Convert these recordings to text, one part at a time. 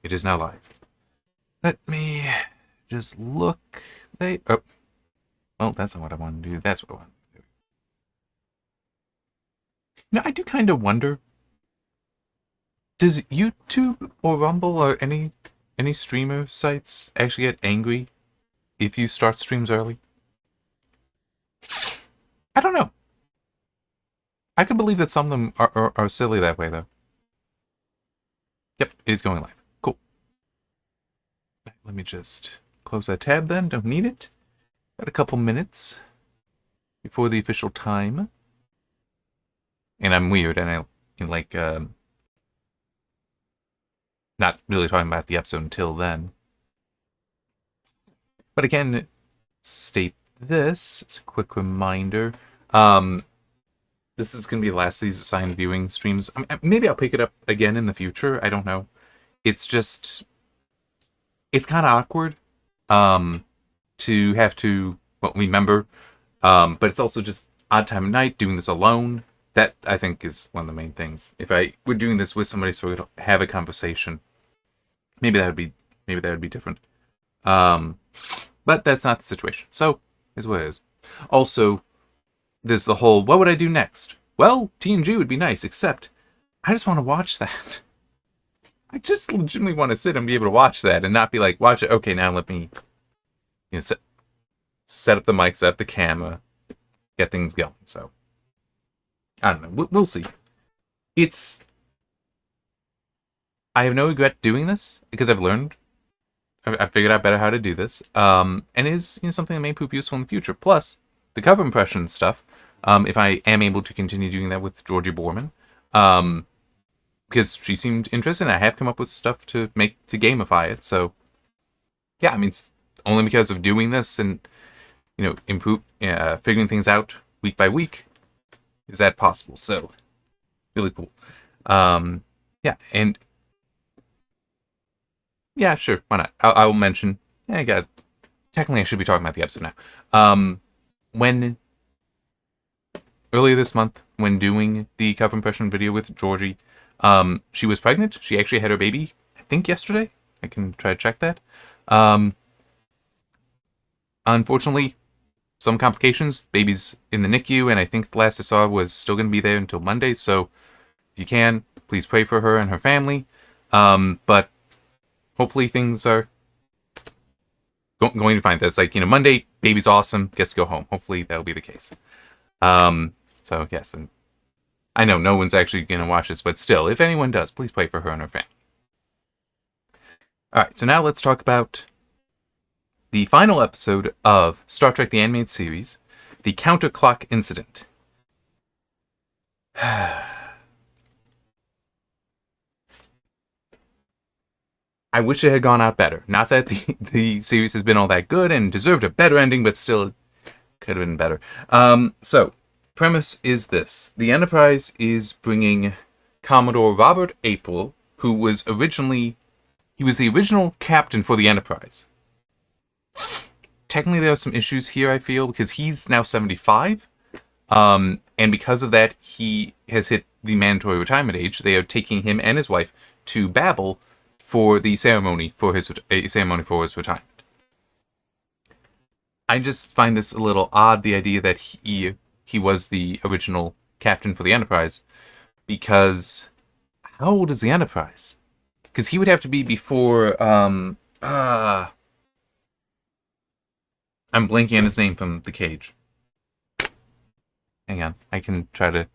It is now live. Let me just look. Oh, that's not what I want to do. That's what I want to do. I do kind of wonder. Does YouTube or Rumble or any streamer sites actually get angry if you start streams early? I don't know. I can believe that some of them are silly that way, though. Yep, it's going live. Cool. Let me just close that tab then. Don't need it. Got a couple minutes before the official time. And I'm weird, and I like not really talking about the episode until then. But again, state this as a quick reminder. This is going to be the last of these assigned viewing streams. Maybe I'll pick it up again in the future. I don't know. It's just, it's kind of awkward to have to remember. But it's also just odd time of night doing this alone. That, I think, is one of the main things. If I were doing this with somebody so we could have a conversation, maybe that would be different. But that's not the situation. So, is what it is. Also, there's the whole, what would I do next? Well, TNG would be nice, except I just want to watch that. I just legitimately want to sit and be able to watch that and not be like, watch it. Okay, now let me set up the mic, set up the camera, get things going. So, I don't know. We'll see. I have no regret doing this because I've learned. I've figured out better how to do this. And it is something that may prove useful in the future. Plus, the cover impression stuff, if I am able to continue doing that with Georgie Borman, because she seemed interested, and I have come up with stuff to gamify it. So, yeah, it's only because of doing this and, figuring things out week by week is that possible. So, really cool. Yeah, and yeah, sure, why not? I will mention. Yeah, technically, I should be talking about the episode now. When earlier this month, when doing the cover impression video with Georgie, she was pregnant. She actually had her baby, I think yesterday. I can try to check that. Unfortunately, some complications. Baby's in the NICU, and I think the last I saw was still going to be there until Monday. So, if you can, please pray for her and her family. But hopefully things are going to find this. Like, Monday, baby's awesome, gets to go home. Hopefully that'll be the case. So, yes, and I know no one's actually going to watch this, but still, if anyone does, please pray for her and her family. Alright, so now let's talk about the final episode of Star Trek The Animated Series, The Counterclock Incident. I wish it had gone out better. Not that the series has been all that good and deserved a better ending, but still it could have been better. So, premise is this. The Enterprise is bringing Commodore Robert April, who was the original captain for the Enterprise. Technically, there are some issues here, I feel, because he's now 75. And because of that, he has hit the mandatory retirement age. They are taking him and his wife to Babel for the ceremony for his retirement. I just find this a little odd, the idea that he was the original captain for the Enterprise, because how old is the Enterprise? Because he would have to be before, I'm blanking on his name from The Cage. Hang on, I can try to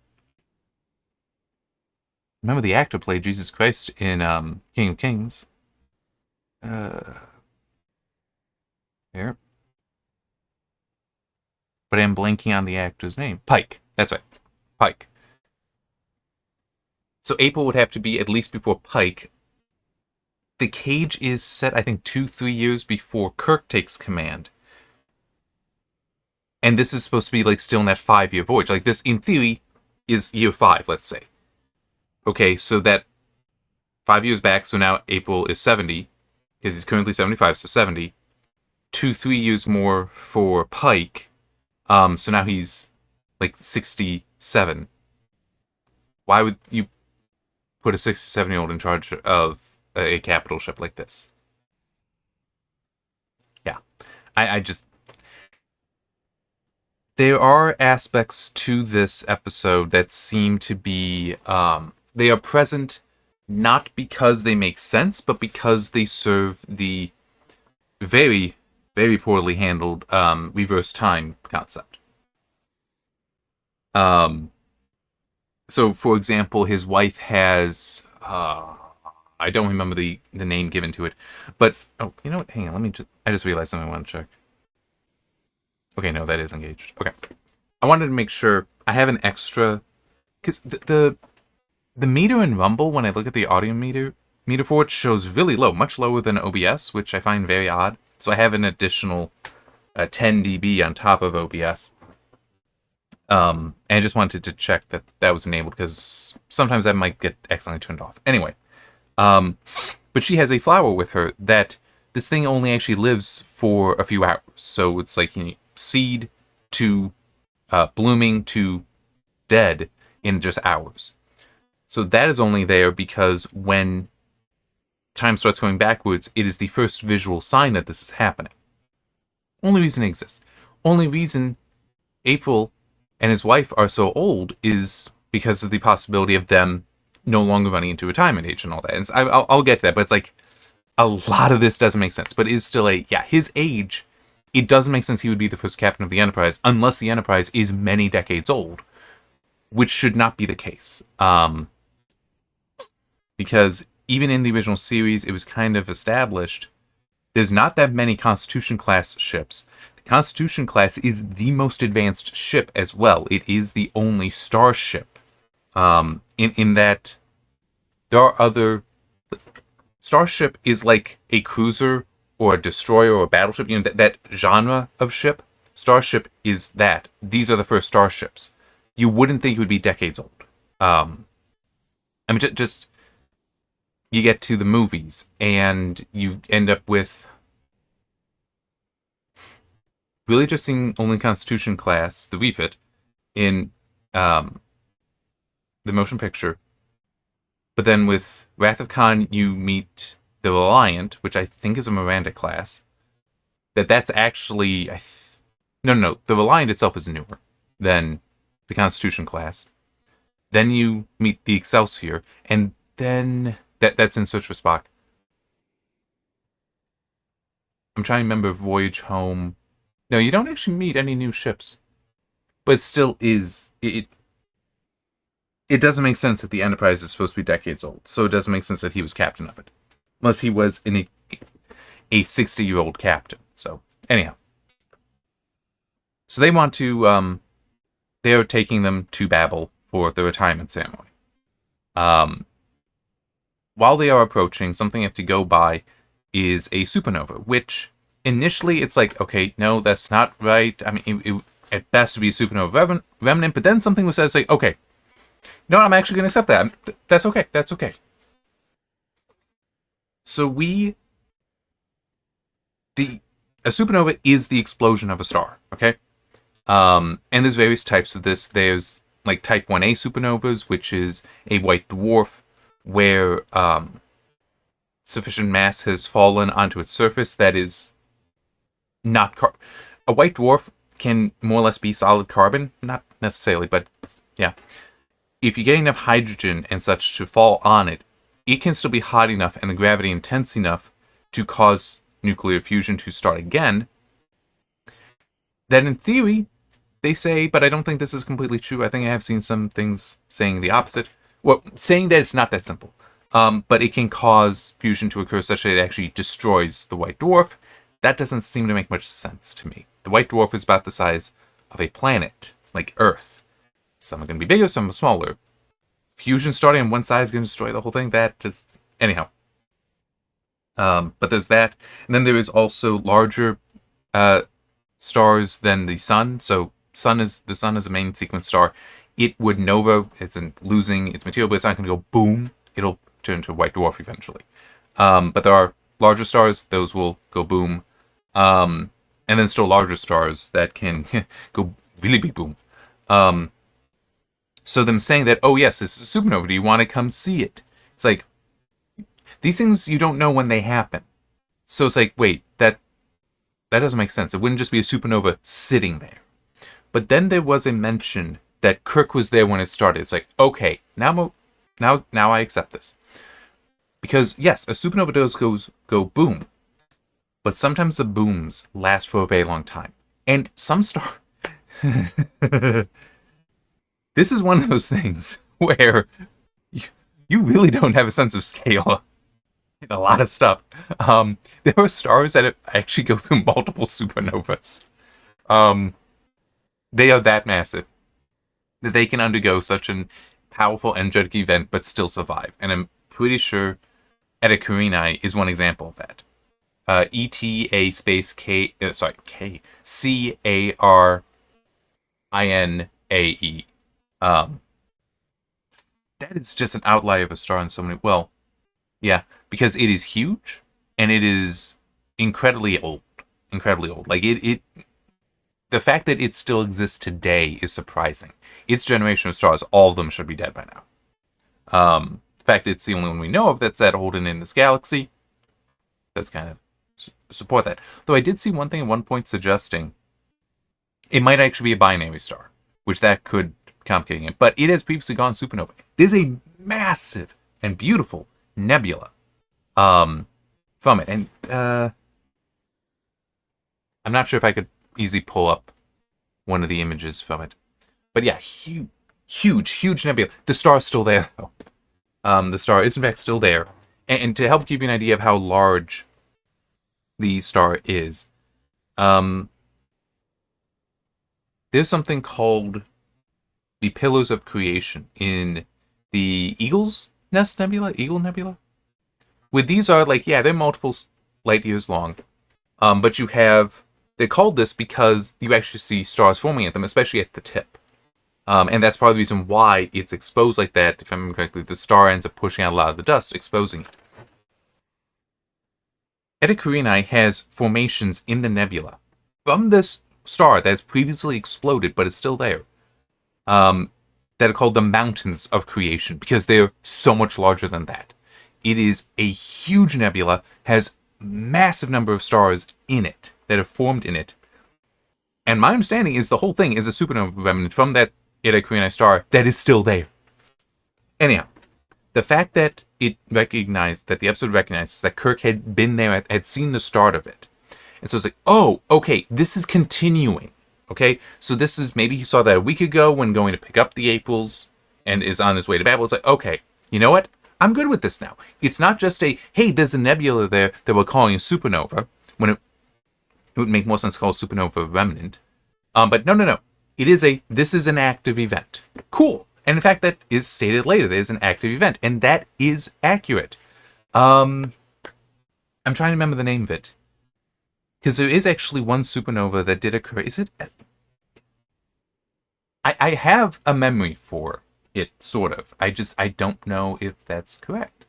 remember the actor played Jesus Christ in King of Kings. Here. But I'm blanking on the actor's name. Pike. That's right. Pike. So April would have to be at least before Pike. The Cage is set, I think, 2-3 years before Kirk takes command. And this is supposed to be still in that 5-year voyage. This, in theory, is year 5, let's say. Okay, so that 5 years back, so now April is 70, because he's currently 75, so 70. 2-3 years more for Pike. So now he's 67. Why would you put a 67-year-old in charge of a capital ship like this. Yeah. I just... There are aspects to this episode that seem to be... they are present not because they make sense, but because they serve the very, very poorly handled reverse time concept. So, for example, his wife has... I don't remember the name given to it. But, oh, you know what? Hang on, I just realized something I want to check. Okay, no, that is engaged. Okay. I wanted to make sure I have an extra... Because the meter in Rumble, when I look at the audio meter for it, shows really low, much lower than OBS, which I find very odd. So I have an additional 10 dB on top of OBS. And I just wanted to check that that was enabled, because sometimes that might get accidentally turned off. Anyway, but she has a flower with her that this thing only actually lives for a few hours. So it's like, seed to blooming to dead in just hours. So that is only there because when time starts going backwards, it is the first visual sign that this is happening. Only reason it exists. Only reason April and his wife are so old is because of the possibility of them no longer running into retirement age and all that. And I'll get to that, but it's like a lot of this doesn't make sense. But it is still his age, it doesn't make sense he would be the first captain of the Enterprise unless the Enterprise is many decades old, which should not be the case. Because even in the original series, it was kind of established there's not that many Constitution-class ships. The Constitution-class is the most advanced ship as well. It is the only starship. In that, there are other... Starship is like a cruiser or a destroyer or a battleship. That genre of ship. Starship is that. These are the first starships. You wouldn't think it would be decades old. Just... You get to the movies, and you end up with really just seeing only Constitution class, the refit, in the motion picture. But then with Wrath of Khan, you meet the Reliant, which I think is a Miranda class. That's actually... No. The Reliant itself is newer than the Constitution class. Then you meet the Excelsior, and then... That's in Search for Spock. I'm trying to remember Voyage Home. No, you don't actually meet any new ships. But it still is... It doesn't make sense that the Enterprise is supposed to be decades old. So it doesn't make sense that he was captain of it. Unless he was a 60-year-old captain. So, anyhow. So they want to... they're taking them to Babel for the retirement ceremony. While they are approaching, something you have to go by is a supernova, which initially it's like, okay, no, that's not right. I mean, it at best would be a supernova remnant, but then something was said, like, okay, no, I'm actually going to accept that. That's okay. That's okay. So a supernova is the explosion of a star, okay? And there's various types of this. There's like type 1A supernovas, which is a white dwarf, where sufficient mass has fallen onto its surface that is not a white dwarf can more or less be solid carbon, not necessarily, but yeah. If you get enough hydrogen and such to fall on it, it can still be hot enough and the gravity intense enough to cause nuclear fusion to start again. That in theory, they say, but I don't think this is completely true. I think I have seen some things saying the opposite. Well, saying that it's not that simple. But it can cause fusion to occur such that it actually destroys the white dwarf. That doesn't seem to make much sense to me. The white dwarf is about the size of a planet, like Earth. Some are going to be bigger, some are smaller. Fusion starting on one side is going to destroy the whole thing. That just... Anyhow. But there's that. And then there is also larger stars than the sun. So the sun is a main sequence star. It would nova, it's losing its material, but it's not going to go boom. It'll turn into a white dwarf eventually. But there are larger stars, those will go boom. And then still larger stars that can go really big boom. So them saying that, oh yes, this is a supernova, do you want to come see it? It's like, These things you don't know when they happen. So it's like, wait, that doesn't make sense. It wouldn't just be a supernova sitting there. But then there was a mention that Kirk was there when it started. It's like, okay, now I accept this. Because yes, a supernova does go boom, but sometimes the booms last for a very long time. And some star this is one of those things where you really don't have a sense of scale in a lot of stuff. There are stars that actually go through multiple supernovas. They are that massive that they can undergo such an powerful energetic event but still survive. And I'm pretty sure Eta Carinae is one example of that. ETA space Carinae. That is just an outlier of a star in so many. Well, yeah, because it is huge and it is incredibly old. Incredibly old. Like the fact that it still exists today is surprising. Its generation of stars, all of them should be dead by now. The fact it's the only one we know of that's that old and in this galaxy does kind of support that. Though I did see one thing at one point suggesting it might actually be a binary star, which that could complicate it. But it has previously gone supernova. It is a massive and beautiful nebula from it. And I'm not sure if I could easily pull up one of the images from it. But yeah, huge nebula. The star is still there, though. The star is, in fact, still there. And to help give you an idea of how large the star is, there's something called the Pillars of Creation in the Eagle's Nest Nebula? Eagle Nebula? Where these are, like, yeah, they're multiple light years long. But you have... They're called this because you actually see stars forming at them, especially at the tip. And that's part of the reason why it's exposed like that. If I remember correctly, the star ends up pushing out a lot of the dust, exposing it. Eta Carinae has formations in the nebula from this star that has previously exploded, but is still there, that are called the Mountains of Creation, because they're so much larger than that. It is a huge nebula, has massive number of stars in it that have formed in it. And my understanding is the whole thing is a supernova remnant from that Eta Carinae star that is still there. Anyhow, the fact that the episode recognizes that Kirk had been there, had seen the start of it. And so it's like, oh, okay, this is continuing. Okay, so this is, maybe he saw that a week ago when going to pick up the Aprils and is on his way to Babel. It's like, okay, you know what? I'm good with this now. It's not just hey, there's a nebula there that we're calling a supernova, when it would make more sense to call supernova remnant. But no. This is an active event. Cool. And in fact, that is stated later. There's an active event. And that is accurate. I'm trying to remember the name of it. Because there is actually one supernova that did occur. Is it? I have a memory for it, sort of. I don't know if that's correct.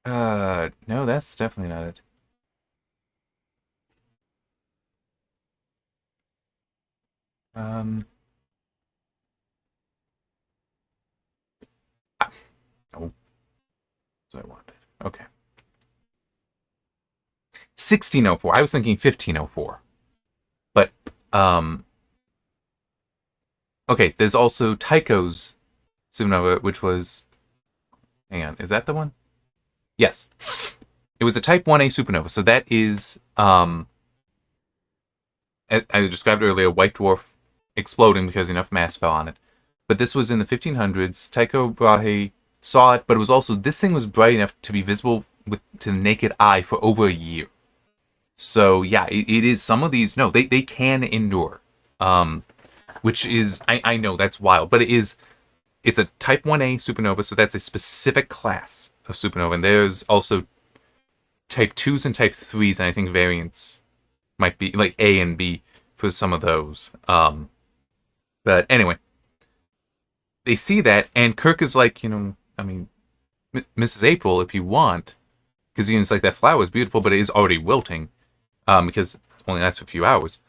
No, that's definitely not it. No. That's what I wanted. Okay. 1604. I was thinking 1504. But, okay, there's also Tycho's supernova, which was... Hang on, is that the one? Yes. It was a Type 1a supernova, so that is, as I described earlier, a white dwarf exploding because enough mass fell on it. But this was in the 1500s. Tycho Brahe saw it, but it was also, this thing was bright enough to be visible to the naked eye for over a year. So yeah, it is, some of these, no, they can endure. Which is, I know that's wild, but it's a Type 1a supernova, so that's a specific class of supernova. And there's also Type 2s and Type 3s, and I think variants might be like A and B for some of those. But anyway, they see that, and Kirk is like, Mrs. April, if you want, because it's like, that flower is beautiful, but it is already wilting, because it only lasts for a few hours.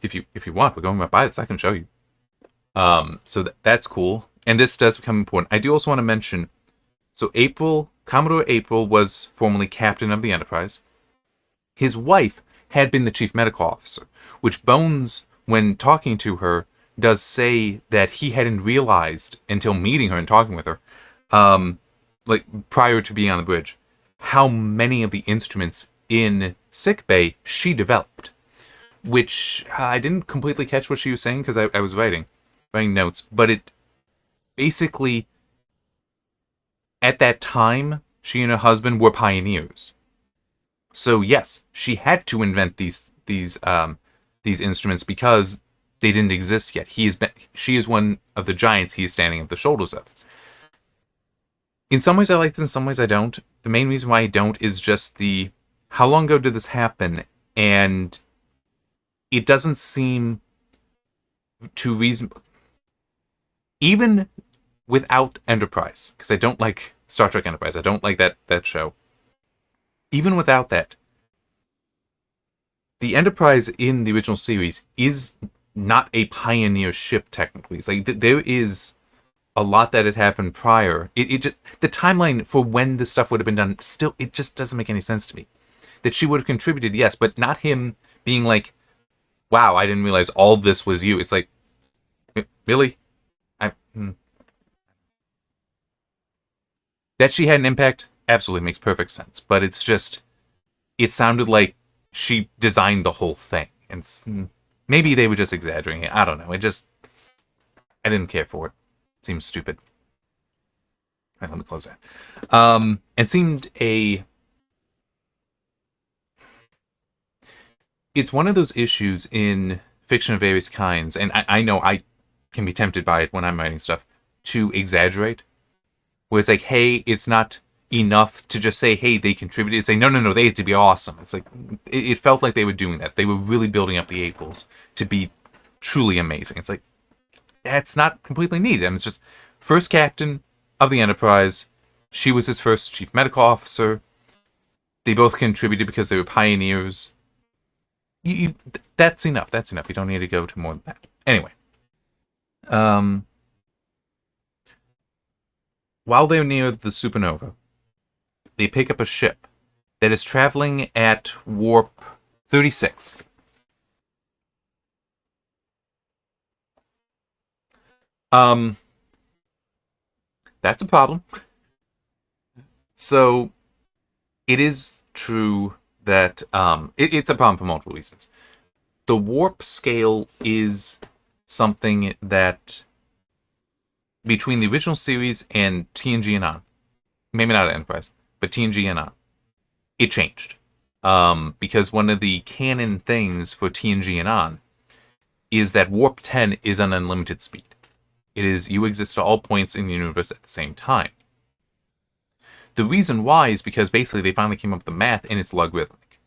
if you want, we're going right by this. I can show you. So that's cool. And this does become important. I do also want to mention, so Commodore April was formerly captain of the Enterprise. His wife had been the chief medical officer, which Bones, when talking to her, does say that he hadn't realized until meeting her and talking with her, like prior to being on the bridge, how many of the instruments in sickbay she developed. Which I didn't completely catch what she was saying because I was writing notes, but it basically, at that time, she and her husband were pioneers. So yes, she had to invent these instruments because they didn't exist yet. She is one of the giants he is standing at the shoulders of. In some ways I like this, in some ways I don't. The main reason why I don't is just how long ago did this happen? And it doesn't seem too reasonable. Even without Enterprise, because I don't like Star Trek Enterprise, I don't like that show. Even without that, the Enterprise in the original series is not a pioneer ship, technically. It's like there is a lot that had happened prior. It just, the timeline for when this stuff would have been done, still, it just doesn't make any sense to me. That she would have contributed, yes, but not him being like, wow, I didn't realize all this was you. It's like, really? That she had an impact absolutely makes perfect sense, but it's just, it sounded like she designed the whole thing. And maybe they were just exaggerating it. I don't know. I didn't care for it. It seems stupid. Right, let me close that. It seemed it's one of those issues in fiction of various kinds, and I know I can be tempted by it when I'm writing stuff, to exaggerate. Where it's like, hey, it's not enough to just say, hey, they contributed. It's like, no, they had to be awesome. It's like, it felt like they were doing that. They were really building up the Aprils to be truly amazing. It's like, that's not completely needed. I mean, it's just first captain of the Enterprise. She was his first chief medical officer. They both contributed because they were pioneers. That's enough. That's enough. You don't need to go to more than that. Anyway. While they're near the supernova, they pick up a ship that is traveling at warp 36. That's a problem. So, it is true that it's a problem for multiple reasons. The warp scale is something that, between the original series and TNG and on, maybe not at Enterprise, but TNG and on, it changed. Because one of the canon things for TNG and on is that warp 10 is an unlimited speed. It is, you exist at all points in the universe at the same time. The reason why is because basically they finally came up with the math and it's logarithmic,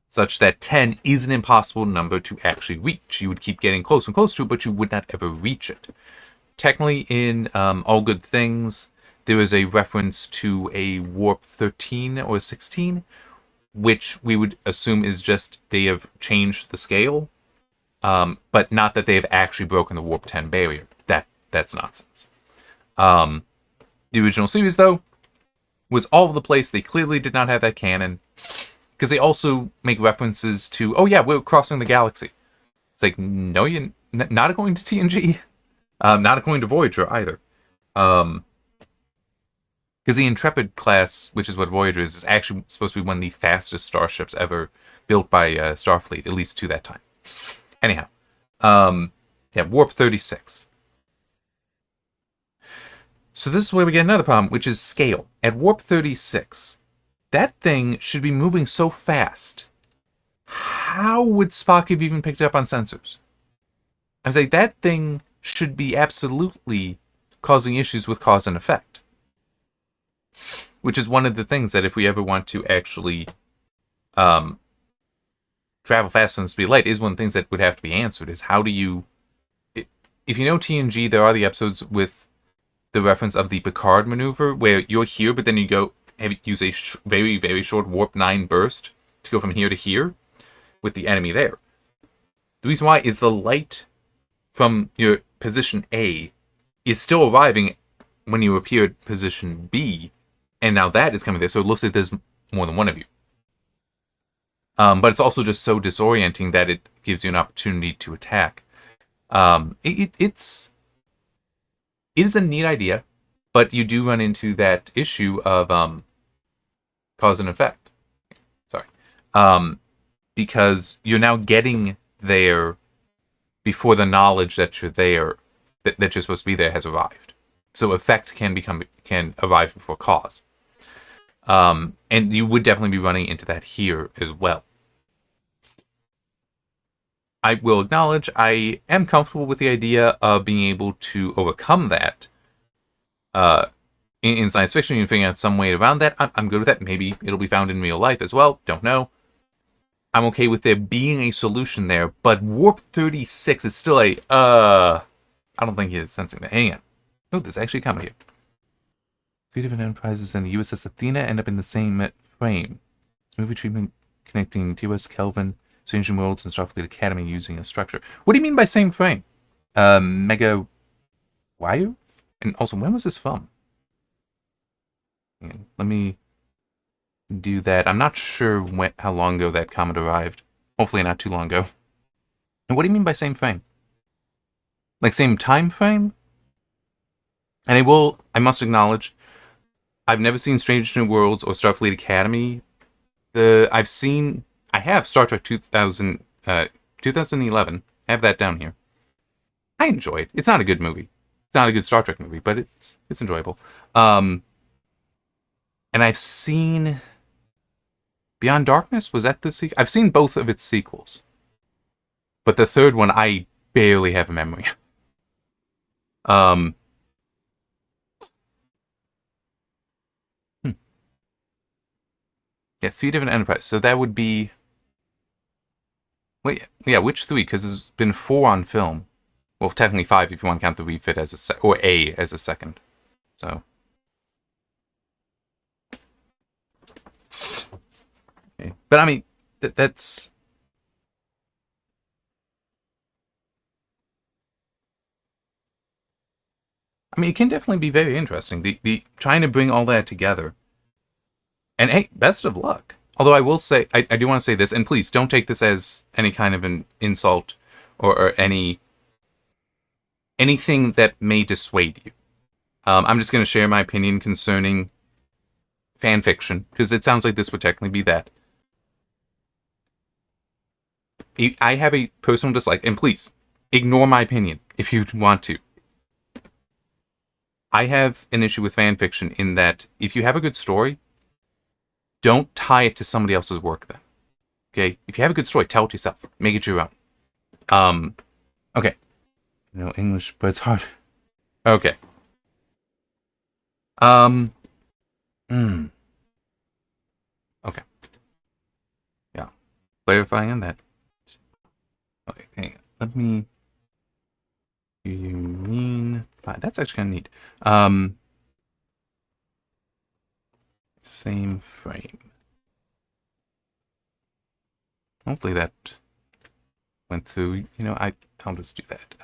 such that 10 is an impossible number to actually reach. You would keep getting closer and closer to it, but you would not ever reach it. Technically, in All Good Things, there is a reference to a warp 13 or 16, which we would assume is just they have changed the scale, but not that they have actually broken the warp 10 barrier. That's nonsense. The original series, though, was all over the place. They clearly did not have that canon, because they also make references to, oh yeah, we're crossing the galaxy. It's like, no, you're not according to TNG. Not according to Voyager either. Because the Intrepid class, which is what Voyager is actually supposed to be one of the fastest starships ever built by Starfleet, at least to that time. Anyhow, warp 36. So this is where we get another problem, which is scale. At warp 36, that thing should be moving so fast. How would Spock have even picked it up on sensors? I was like, that thing should be absolutely causing issues with cause and effect. Which is one of the things that if we ever want to actually travel faster than the speed of light, is one of the things that would have to be answered, is how do you... If you know TNG, there are the episodes with the reference of the Picard maneuver, where you're here, but then you go use a very, very short warp 9 burst to go from here to here with the enemy there. The reason why is the light from your position A is still arriving when you appear at position B, and now that is coming there, so it looks like there's more than one of you. But it's also just so disorienting that it gives you an opportunity to attack. It is a neat idea, but you do run into that issue of cause and effect. Sorry. Because you're now getting there before the knowledge that you're there, that you're supposed to be there, has arrived. So effect can arrive before cause. And you would definitely be running into that here as well. I will acknowledge I am comfortable with the idea of being able to overcome that. In science fiction, you can figure out some way around that. I'm good with that. Maybe it'll be found in real life as well. Don't know. I'm okay with there being a solution there, but Warp 36 is still I don't think he's sensing that. Hang on. Oh, there's actually a comment here. 3 different enterprises and the USS Athena end up in the same frame. Movie treatment connecting TOS, Kelvin, Strange New Worlds, and Starfleet Academy using a structure. What do you mean by same frame? Mega Wire? And also, when was this from? Let me do that. I'm not sure how long ago that comment arrived. Hopefully not too long ago. And what do you mean by same frame? Like same time frame? And I must acknowledge, I've never seen Strange New Worlds or Starfleet Academy. I have Star Trek 2011. I have that down here. I enjoy it. It's not a good movie. It's not a good Star Trek movie, but it's enjoyable. And I've seen Beyond Darkness. Was that the sequel? I've seen both of its sequels, but the third one I barely have a memory. Yeah, 3 different enterprises. So that would be. Wait, yeah, which 3? Because there's been 4 on film. Well, technically 5 if you want to count the refit as or A as a second. So. Okay. But I mean, that's. I mean, it can definitely be very interesting. The trying to bring all that together. And hey, best of luck. Although I will say, I do want to say this, and please don't take this as any kind of an insult or anything that may dissuade you. I'm just going to share my opinion concerning fan fiction, because it sounds like this would technically be that. I have a personal dislike, and please, ignore my opinion if you want to. I have an issue with fan fiction in that if you have a good story, don't tie it to somebody else's work then. Okay? If you have a good story, tell it yourself. Make it your own. Okay. No English, but it's hard. Okay. Okay. Yeah. Clarifying on that. Okay, hang on. Let me. You mean. That's actually kind of neat. Same frame. Hopefully that went through. You know, I'll just do that.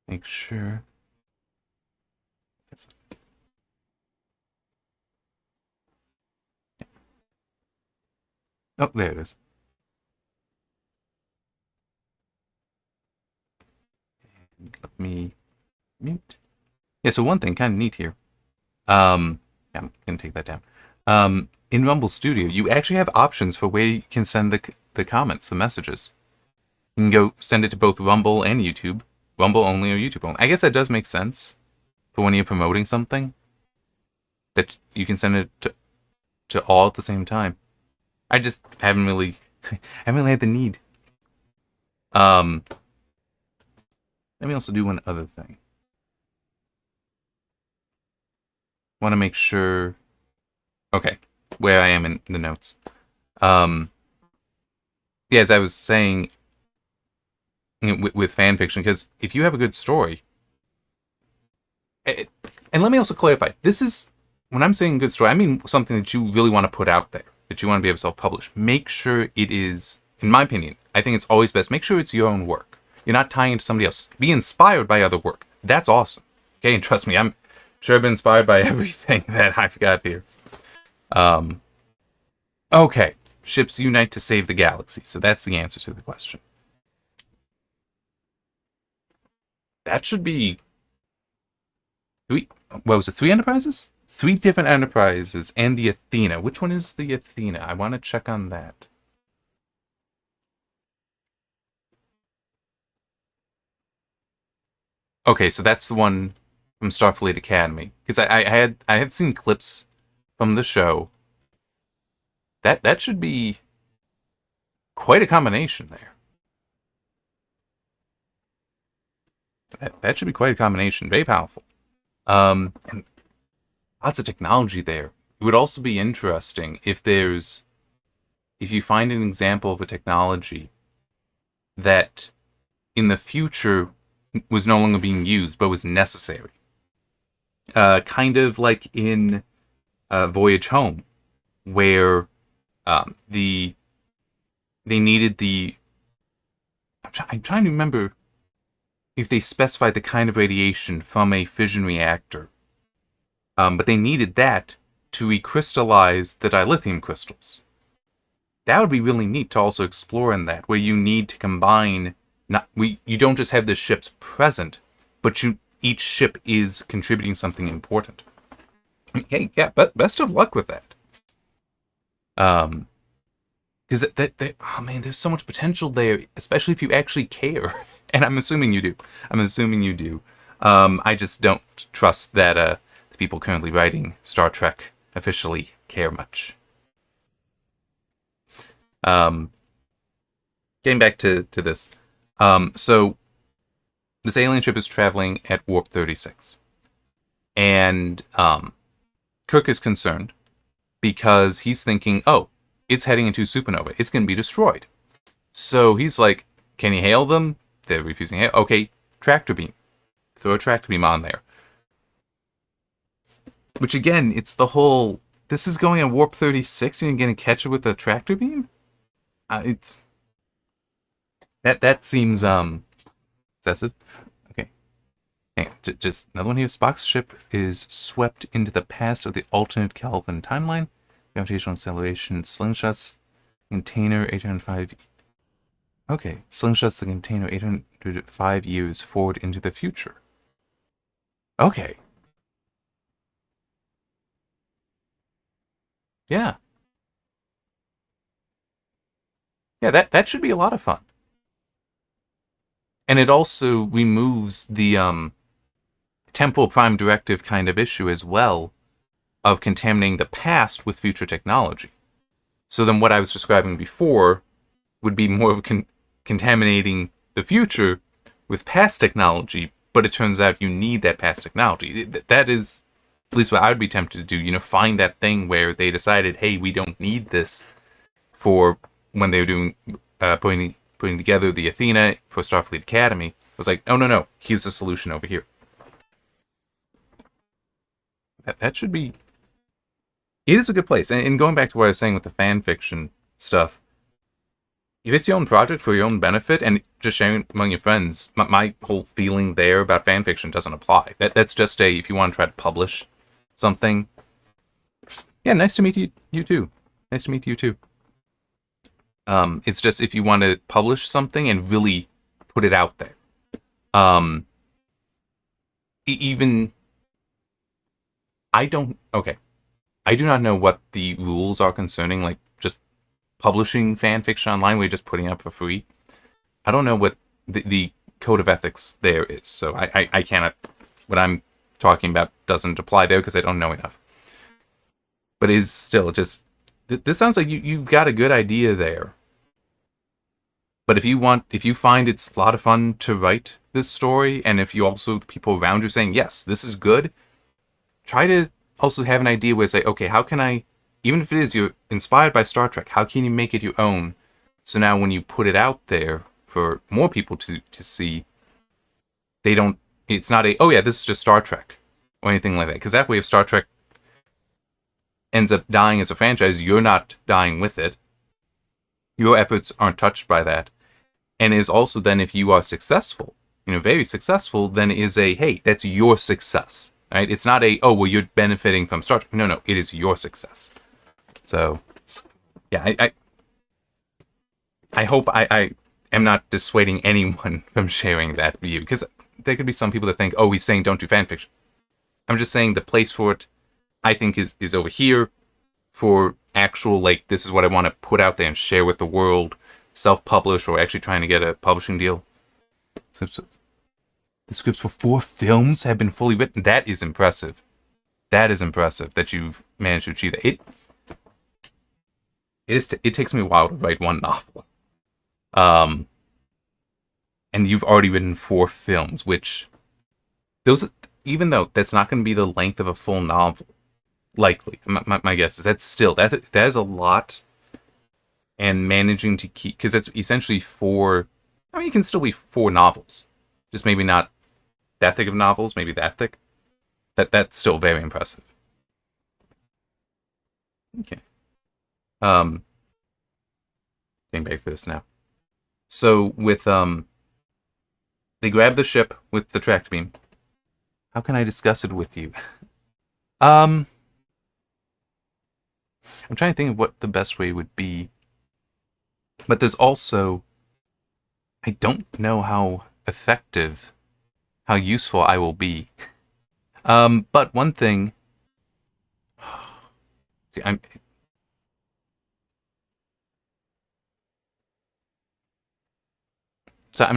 Make sure. Yes. Oh, there it is. And let me mute. Yeah, so one thing kind of neat here. Yeah, I'm going to take that down. In Rumble Studio, you actually have options for where you can send the comments, the messages. You can go send it to both Rumble and YouTube. Rumble only or YouTube only. I guess that does make sense for when you're promoting something. That you can send it to all at the same time. I just haven't really had the need. Let me also do one other thing. Want to make sure. Okay, where I am in the notes. Yeah, as I was saying, you know, with fan fiction, because if you have a good story, and let me also clarify, this is when I'm saying good story, I mean something that you really want to put out there, that you want to be able to self-publish. Make sure it is in my opinion, I think it's always best. Make sure it's your own work. You're not tying into somebody else. Be inspired by other work. That's awesome. Okay, and trust me, I'm sure I've been inspired by everything that I've got here. Okay, ships unite to save the galaxy. So that's the answer to the question. That should be three. What was it? 3 enterprises? 3 different enterprises and the Athena. Which one is the Athena? I want to check on that. Okay, so that's the one from Starfleet Academy. Because I have seen clips from the show. That should be quite a combination there. That should be quite a combination. Very powerful. And lots of technology there. It would also be interesting if you find an example of a technology that in the future was no longer being used but was necessary. Kind of like in Voyage Home, where they needed the. I'm trying to remember if they specified the kind of radiation from a fission reactor. But they needed that to recrystallize the dilithium crystals. That would be really neat to also explore in that, where you need to combine. You don't just have the ships present, but each ship is contributing something important. Okay, yeah, but best of luck with that. Because oh man, there's so much potential there, especially if you actually care. And I'm assuming you do. I just don't trust that the people currently writing Star Trek officially care much. Getting back to this. So this alien ship is traveling at warp 36. And Kirk is concerned because he's thinking, oh, it's heading into supernova. It's going to be destroyed. So he's like, can you hail them? They're refusing hail. Okay, tractor beam. Throw a tractor beam on there. Which again, it's the whole, this is going at warp 36 and you're going to catch it with a tractor beam? That seems excessive. Okay. Hang on, just another one here. Spock's ship is swept into the past of the alternate Kelvin timeline. Gravitational acceleration slingshots container 805. Okay, slingshots the container 805 years forward into the future. Okay. Yeah. Yeah, that should be a lot of fun. And it also removes the temporal prime directive kind of issue as well of contaminating the past with future technology. So then what I was describing before would be more of contaminating the future with past technology, but it turns out you need that past technology. That is at least what I would be tempted to do. Find that thing where they decided, hey, we don't need this for when they were doing putting together the Athena for Starfleet Academy. It was like, oh, no, here's the solution over here. That should be. It is a good place. And going back to what I was saying with the fan fiction stuff, if it's your own project for your own benefit and just sharing among your friends, my whole feeling there about fan fiction doesn't apply. That's just if you want to try to publish something. Yeah, nice to meet you too. Nice to meet you too. It's just if you want to publish something and really put it out there. Even I do not know what the rules are concerning, like, just publishing fan fiction online where you're just putting it up for free. I don't know what the code of ethics there is, so I cannot. What I'm talking about doesn't apply there because I don't know enough. But it is still just. This sounds like you've got a good idea there. But if you find it's a lot of fun to write this story, and if you also, the people around you saying, yes, this is good, try to also have an idea where say, okay, how can I, even if it is you're inspired by Star Trek, how can you make it your own? So now when you put it out there for more people to see, it's not oh yeah, this is just Star Trek, or anything like that. Because that way, if Star Trek ends up dying as a franchise, you're not dying with it. Your efforts aren't touched by that. And is also then, if you are successful, very successful, then is a, hey, that's your success, right? It's not a, oh, well, you're benefiting from Star Trek. No, it is your success. So, yeah, I hope I am not dissuading anyone from sharing that view, because there could be some people that think, oh, he's saying don't do fanfiction. I'm just saying the place for it, I think, is over here for actual, like, this is what I want to put out there and share with the world, self-publish, or actually trying to get a publishing deal. So, the scripts for 4 films have been fully written. That is impressive. That is impressive that you've managed to achieve that. It takes me a while to write one novel. And you've already written 4 films, which even though that's not going to be the length of a full novel, likely, my guess is that is a lot. And managing to keep, because it's essentially 4, I mean, it can still be 4 novels, just maybe not that thick of novels, maybe that thick. That's still very impressive. Okay. Getting back to this now. So with they grab the ship with the track beam. How can I discuss it with you? I'm trying to think of what the best way would be. But there's also, I don't know how effective, how useful I will be. But one thing, I'm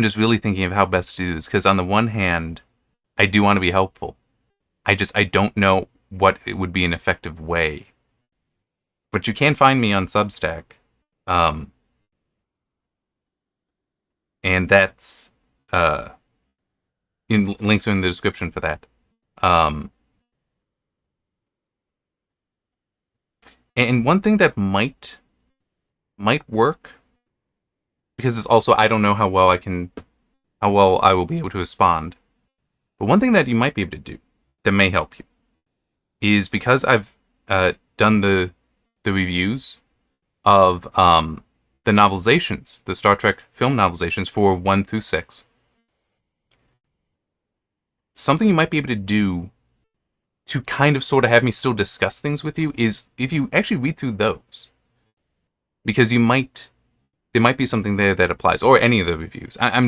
just really thinking of how best to do this, because on the one hand, I do want to be helpful. I don't know what it would be an effective way. But you can find me on Substack. And that's links are in the description for that. And one thing that might work, because it's also, I don't know how well I will be able to respond. But one thing that you might be able to do that may help you is, because I've done the reviews of the novelizations, the Star Trek film novelizations for 1 through 6. Something you might be able to do to kind of sort of have me still discuss things with you is if you actually read through those. Because there might be something there that applies, or any of the reviews. I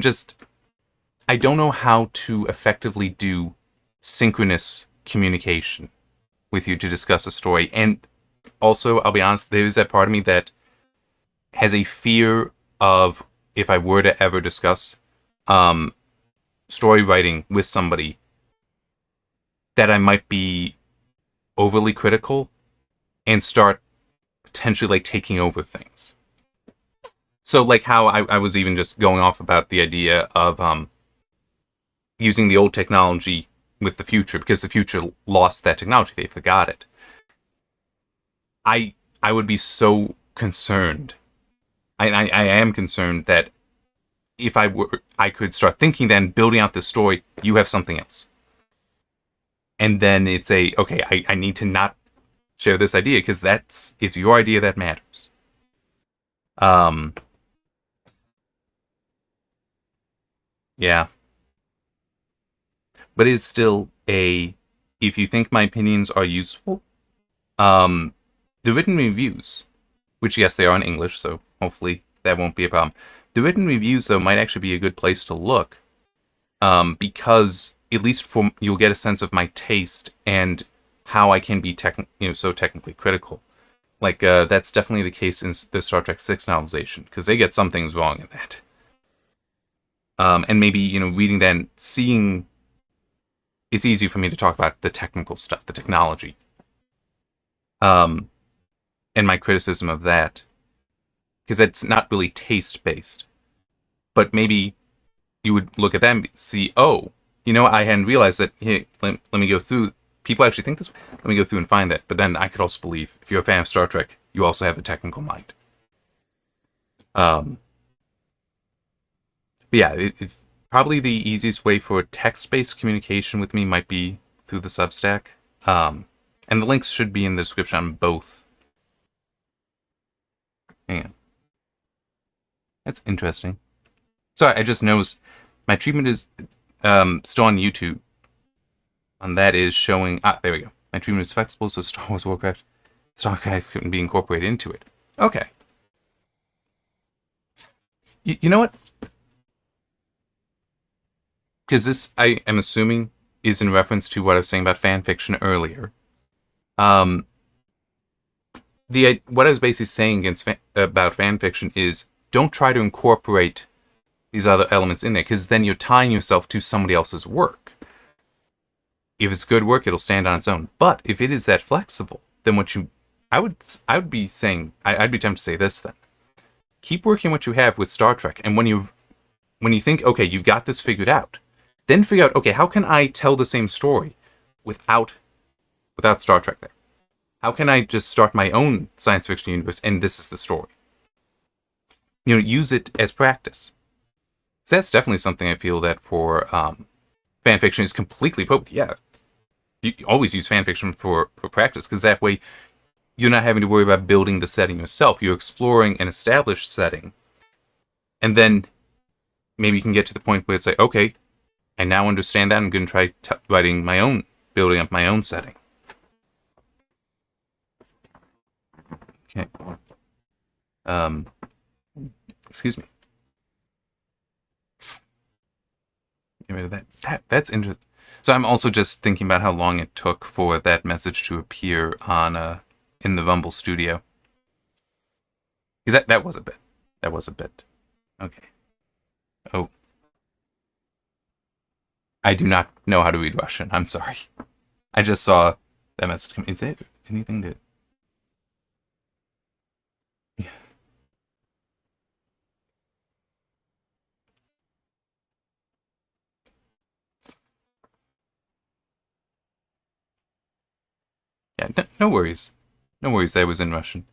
don't know how to effectively do synchronous communication with you to discuss a story. And also, I'll be honest, there is that part of me that has a fear of, if I were to ever discuss story writing with somebody, that I might be overly critical and start potentially, like, taking over things. So, like, how I was even just going off about the idea of using the old technology with the future, because the future lost that technology. They forgot it. I would be so concerned. I am concerned that if I could start thinking, then building out this story, you have something else. And then it's okay, I need to not share this idea, because it's your idea that matters. Yeah. But it's still if you think my opinions are useful, the written reviews, which, yes, they are in English, so hopefully that won't be a problem. The written reviews, though, might actually be a good place to look, because at least you'll get a sense of my taste and how I can be so technically critical. Like, that's definitely the case in the Star Trek 6 novelization, because they get some things wrong in that. And maybe, reading that and seeing, it's easy for me to talk about the technical stuff, the technology. And my criticism of that, because it's not really taste-based. But maybe you would look at that and see, oh, I hadn't realized that, hey, let me go through, people actually think this, let me go through and find that. But then I could also believe, if you're a fan of Star Trek, you also have a technical mind. But yeah, probably the easiest way for text-based communication with me might be through the Substack. And the links should be in the description on both. Hang on. That's interesting. Sorry, I just noticed my treatment is still on YouTube. And that is showing. Ah, there we go. My treatment is flexible, so Star Wars Warcraft, StarCraft couldn't be incorporated into it. Okay. You know what? Because this, I am assuming, is in reference to what I was saying about fan fiction earlier. Um, the what I was basically saying about fan fiction is don't try to incorporate these other elements in there, because then you're tying yourself to somebody else's work. If it's good work, it'll stand on its own. But if it is that flexible, then I would be saying, I'd be tempted to say this then. Keep working what you have with Star Trek, and when you think, okay, you've got this figured out, then figure out, okay, how can I tell the same story without Star Trek there? How can I just start my own science fiction universe, and this is the story? Use it as practice. So that's definitely something I feel that for fan fiction is completely appropriate. Yeah, you always use fan fiction for practice, because that way you're not having to worry about building the setting yourself. You're exploring an established setting, and then maybe you can get to the point where it's like, okay, I now understand that. I'm going to try building up my own setting. Okay. Excuse me. Get rid of that. That's interesting. So I'm also just thinking about how long it took for that message to appear on in the Rumble studio. Because that was a bit. That was a bit. Okay. Oh. I do not know how to read Russian. I'm sorry. I just saw that message come. Is there anything to... Yeah. Yeah, no worries. No worries, that was in Russian.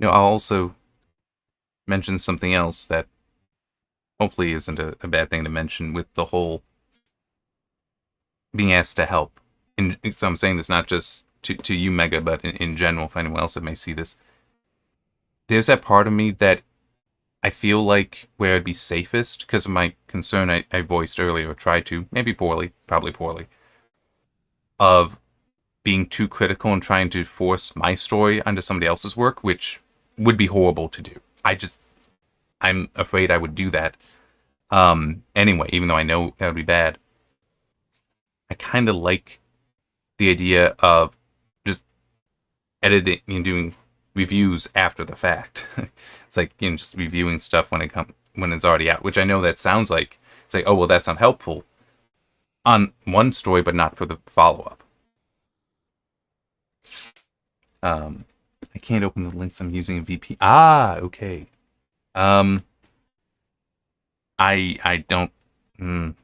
I'll also mention something else that hopefully isn't a bad thing to mention with the whole being asked to help. So I'm saying this not just to you, Mega, but in general, for anyone else that may see this. There's that part of me that I feel like where I'd be safest, because of my concern I voiced earlier, or tried to, maybe poorly, probably poorly, of being too critical and trying to force my story onto somebody else's work, which would be horrible to do. I'm afraid I would do that. Anyway, even though I know that would be bad, I kind of like the idea of just editing and doing reviews after the fact. It's like, just reviewing stuff when it's already out, which I know that sounds like, it's like, oh, well, that's not helpful on one story, but not for the follow-up. I can't open the links. I'm using a VP. Ah, okay. I don't. I'm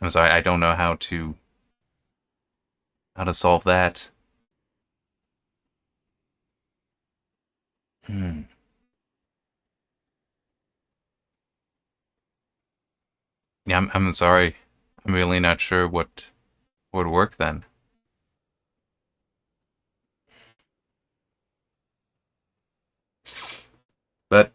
sorry. I don't know how to solve that. Yeah, I'm sorry. I'm really not sure what would work then. But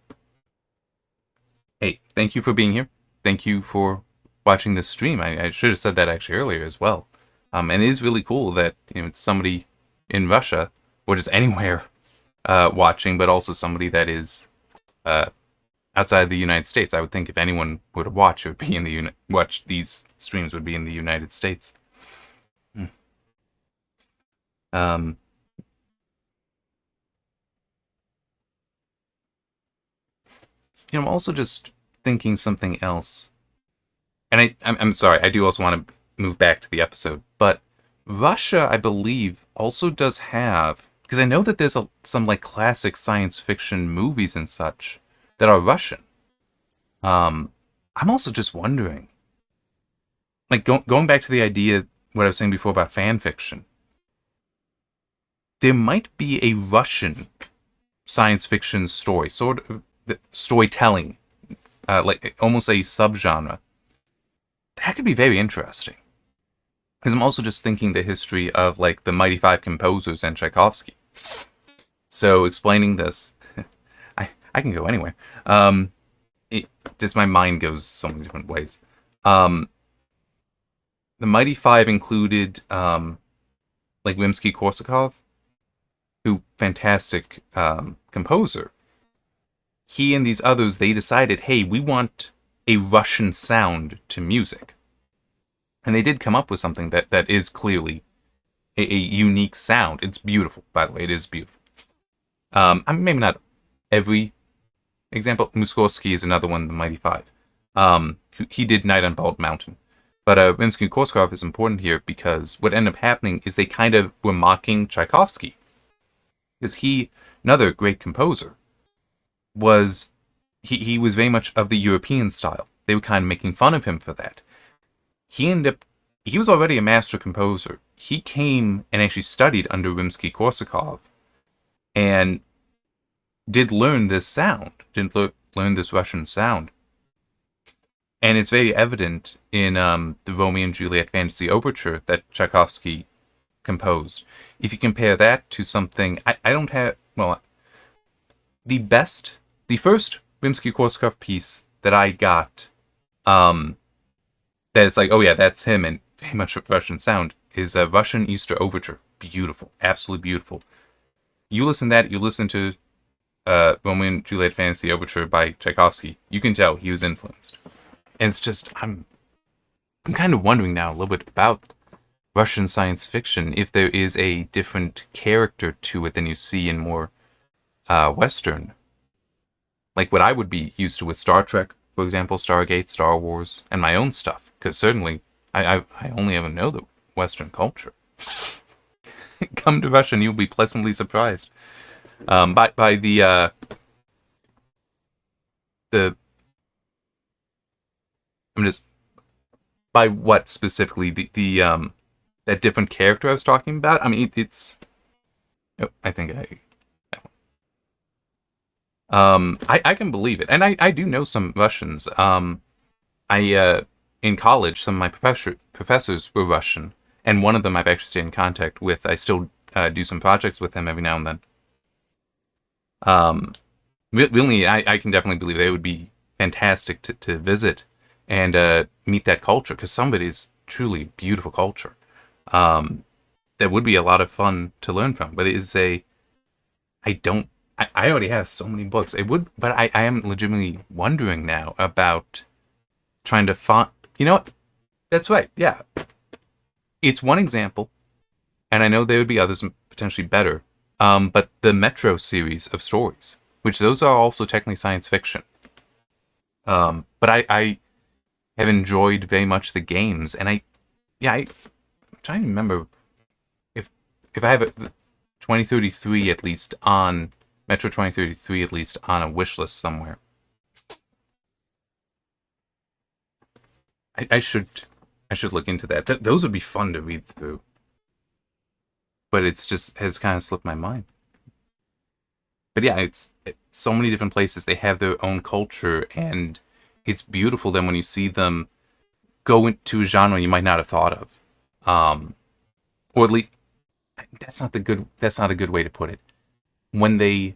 hey, thank you for being here. Thank you for watching this stream. I should have said that actually earlier as well. And it is really cool that it's somebody in Russia or just anywhere watching, but also somebody that is outside the United States. I would think if anyone would watch, it would be in the watch these streams would be in the United States. I'm also just thinking something else, and I'm sorry. I do also want to move back to the episode, but Russia, I believe, also does have, because I know that there's some like classic science fiction movies and such that are Russian. I'm also just wondering like going back to the idea, what I was saying before about fan fiction, there might be a Russian science fiction story, sort of storytelling, like almost a subgenre. That could be very interesting. Because I'm also just thinking the history of like the Mighty Five composers and Tchaikovsky. So explaining this, I can go anywhere. Just my mind goes so many different ways. Um, the Mighty Five included like Rimsky-Korsakov, who fantastic composer. He and these others, they decided, hey, we want a Russian sound to music. And they did come up with something that is clearly a unique sound. It's beautiful, by the way. It is beautiful. I mean, maybe not every example. Mussorgsky is another one, the Mighty Five. He did Night on Bald Mountain. But Rimsky-Korsakov is important here because what ended up happening is they kind of were mocking Tchaikovsky. Because he, another great composer, was he was very much of the European style. They were kind of making fun of him for that. He was already a master composer. He came and actually studied under Rimsky-Korsakov and did learn this sound, did learn this Russian sound. And it's very evident in the Romeo and Juliet Fantasy Overture that Tchaikovsky composed. If you compare that to something, I don't have, well, the first Rimsky-Korsakov piece that I got, that it's like, oh yeah, that's him, and very much a Russian sound, is a Russian Easter Overture. Beautiful, absolutely beautiful. You listen to that, you listen to Romeo and Juliet Fantasy Overture by Tchaikovsky, you can tell he was influenced. And it's just, I'm kind of wondering now a little bit about Russian science fiction, if there is a different character to it than you see in more Western. Like what I would be used to with Star Trek, for example, Stargate, Star Wars, and my own stuff. Because certainly, I only ever know the Western culture. Come to Russia and you'll be pleasantly surprised. By the I'm just by what specifically the that different character I was talking about. I mean, it's. Oh, I think I can believe it, and I do know some Russians. I in college, some of my professors were Russian, and one of them I've actually stayed in contact with. I still do some projects with him every now and then. Really, I can definitely believe they would be fantastic to visit and meet that culture, because some of it is truly beautiful culture. That would be a lot of fun to learn from, but it is I already have so many books. It would, but I am legitimately wondering now about trying to find. You know what? That's right. Yeah, it's one example, and I know there would be others potentially better. But the Metro series of stories, which those are also technically science fiction. But I have enjoyed very much the games, and I'm trying to remember if I have a 2033 at least on Metro 2033 at least on a wish list somewhere. I should look into that. Those would be fun to read through. But it's just has kind of slipped my mind. But yeah, it's so many different places. They have their own culture, and it's beautiful then when you see them go into a genre you might not have thought of. Or at least that's not a good way to put it. When they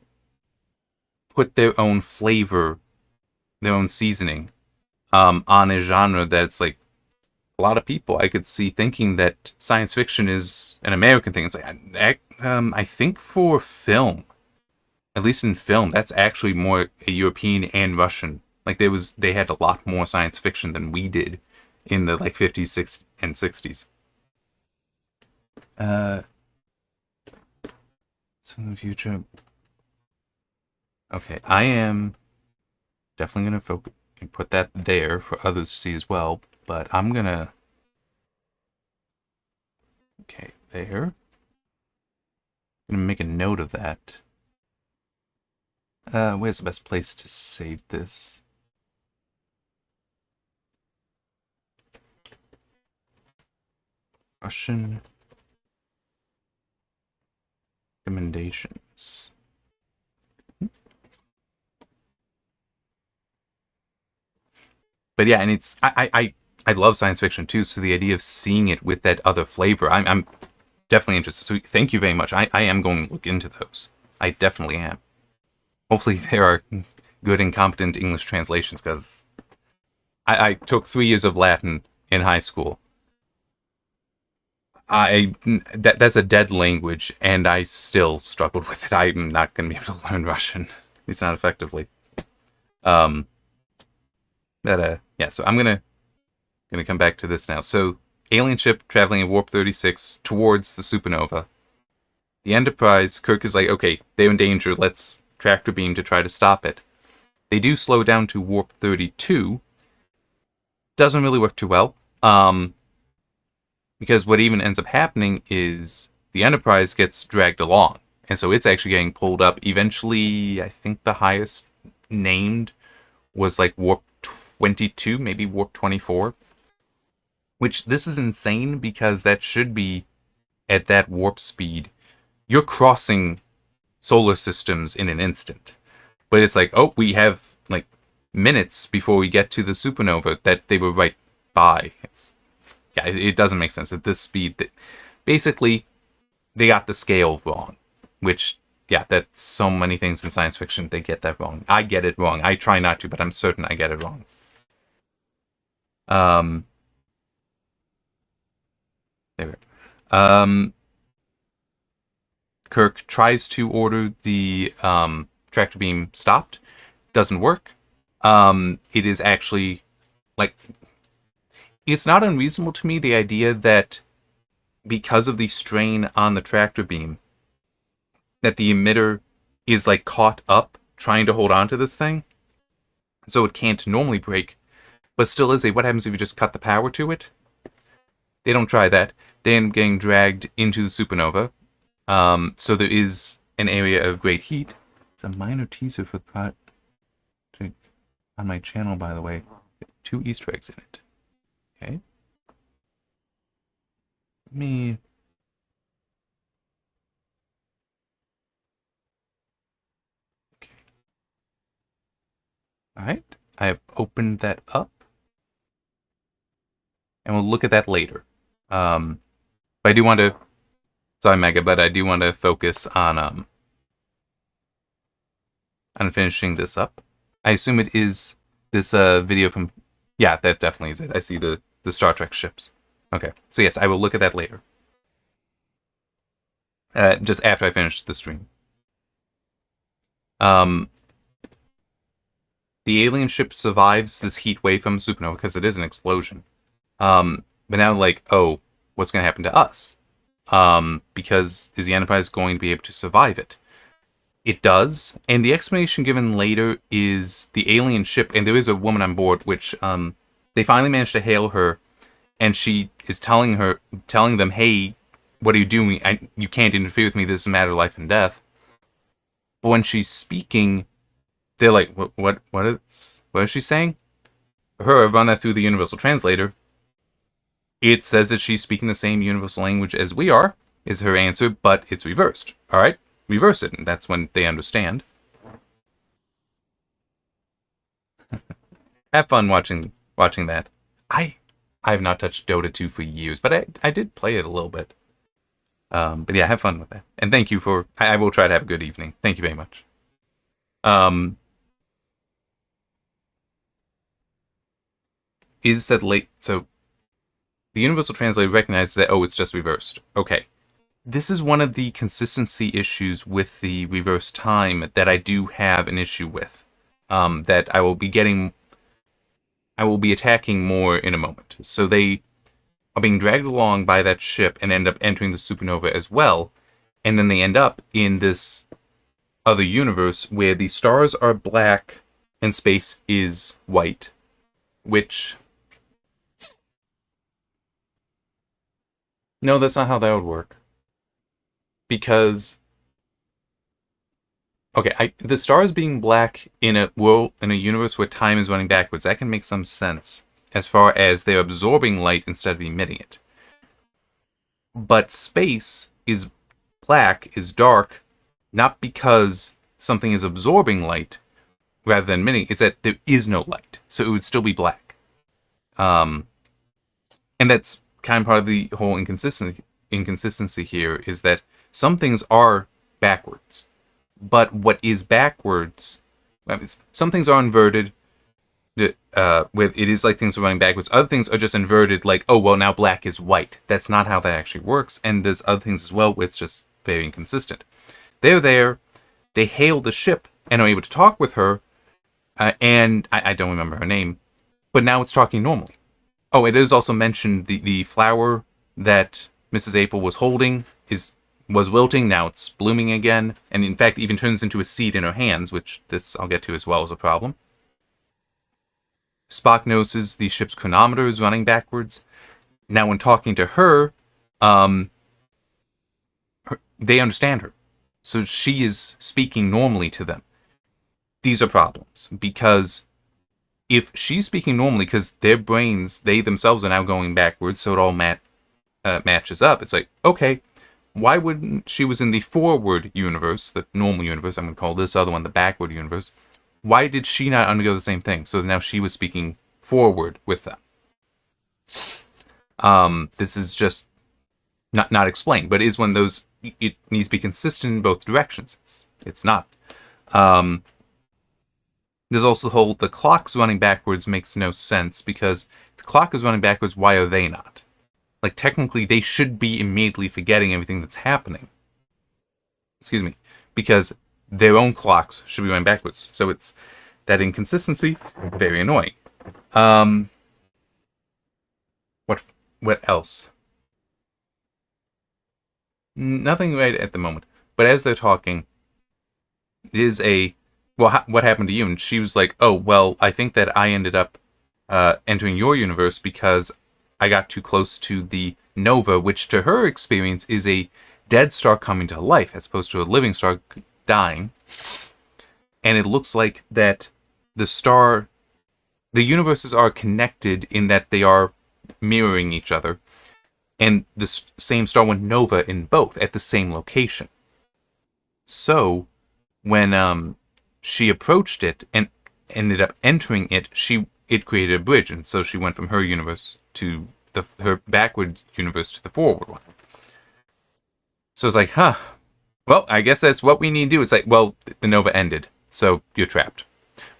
put their own flavor, their own seasoning, on a genre that's like a lot of people I could see thinking that science fiction is an American thing. It's like I think for film, at least in film, that's actually more a European and Russian. Like they had a lot more science fiction than we did in the like 50s, 60s, and 60s. So in the future, okay, I am definitely gonna focus and put that there for others to see as well. But I'm gonna okay there. I'm gonna make a note of that. Where's the best place to save this? Russian recommendations. But yeah, and I love science fiction too. So the idea of seeing it with that other flavor, I'm definitely interested. So thank you very much. I am going to look into those. I definitely am. Hopefully there are good and competent English translations, because I took 3 years of Latin in high school. That's a dead language, and I still struggled with it. I'm not going to be able to learn Russian, at least not effectively. Um, yeah. So I'm gonna come back to this now. So alien ship traveling at warp 36 towards the supernova. The Enterprise, Kirk is like, okay, they're in danger. Let's tractor beam to try to stop it. They do slow down to warp 32. Doesn't really work too well. Because what even ends up happening is the Enterprise gets dragged along. And so it's actually getting pulled up. Eventually, I think the highest named was like warp 22, maybe warp 24. Which, this is insane, because that should be at that warp speed. You're crossing solar systems in an instant. But it's like, oh, we have like minutes before we get to the supernova that they were right by. It doesn't make sense at this speed. Basically, they got the scale wrong. Which, yeah, that's so many things in science fiction, they get that wrong. I get it wrong. I try not to, but I'm certain I get it wrong. There we go. Kirk tries to order the tractor beam stopped. Doesn't work. It is actually, like, it's not unreasonable to me, the idea that because of the strain on the tractor beam, that the emitter is like caught up trying to hold on to this thing, so it can't normally break, but still is a, what happens if you just cut the power to it? They don't try that. They end up getting dragged into the supernova. So there is an area of great heat. It's a minor teaser for the project on my channel, by the way. 2 Easter eggs in it. Okay. Me. Okay. All right. I have opened that up, and we'll look at that later. But I do want to. Sorry, Mega, but I do want to focus on finishing this up. I assume it is this video from. Yeah, that definitely is it. I see the Star Trek ships. Okay, so yes, I will look at that later. Just after I finish the stream. The alien ship survives this heat wave from supernova because it is an explosion. But now, like, oh, what's going to happen to us? Because is the Enterprise going to be able to survive it? It does, and the explanation given later is the alien ship, and there is a woman on board, which they finally managed to hail her, and she is telling them, hey, what are you doing? You can't interfere with me. This is a matter of life and death. But when she's speaking, they're like, what is she saying? Her, run that through the universal translator. It says that she's speaking the same universal language as we are, is her answer, but it's reversed. All right, reverse it, and that's when they understand. Have fun watching that. I have not touched Dota 2 for years, but I did play it a little bit. But yeah, have fun with that. And thank you for. I will try to have a good evening. Thank you very much. Is said late. So the universal translator recognizes that, oh, it's just reversed. Okay. This is one of the consistency issues with the reverse time that I do have an issue with. That I will be attacking more in a moment. So they are being dragged along by that ship and end up entering the supernova as well. And then they end up in this other universe where the stars are black and space is white. Which... No, that's not how that would work. Because... Okay, the stars being black in a universe where time is running backwards, that can make some sense as far as they're absorbing light instead of emitting it. But space is black, is dark, not because something is absorbing light rather than emitting. It's that there is no light, so it would still be black. And that's kind of part of the whole inconsistency here is that some things are backwards, but what is backwards? Some things are inverted. With it is like things are running backwards. Other things are just inverted, like, oh well, now black is white. That's not how that actually works. And there's other things as well where it's just very inconsistent. They're there. They hail the ship and are able to talk with her. And I don't remember her name, but now it's talking normally. Oh, it is also mentioned the flower that Mrs. April was holding was wilting. Now it's blooming again, and in fact even turns into a seed in her hands, which this I'll get to as well as a problem. Spock notices the ship's chronometer is running backwards. Now when talking to her, they understand her. So she is speaking normally to them. These are problems, because if she's speaking normally, because their brains, they themselves are now going backwards, so it all matches up. It's like, okay, why wouldn't she was in the forward universe, the normal universe, I'm going to call this other one the backward universe, why did she not undergo the same thing? So now she was speaking forward with them. This is just not explained, but it is one of those, it needs to be consistent in both directions. It's not. There's also the whole, the clock's running backwards makes no sense, because if the clock is running backwards, why are they not? Like, technically, they should be immediately forgetting everything that's happening. Excuse me. Because their own clocks should be running backwards. So it's that inconsistency, very annoying. What else? Nothing right at the moment. But as they're talking, it is a, well, what happened to you? And she was like, oh, well, I think that I ended up entering your universe because I got too close to the nova, which to her experience is a dead star coming to life as opposed to a living star dying. And it looks like that the universes are connected in that they are mirroring each other. And the same star went nova in both at the same location. So when she approached it and ended up entering it, it created a bridge, and so she went from her universe to her backward universe to the forward one. So it's like, huh, well, I guess that's what we need to do. It's like, well, the nova ended, so you're trapped.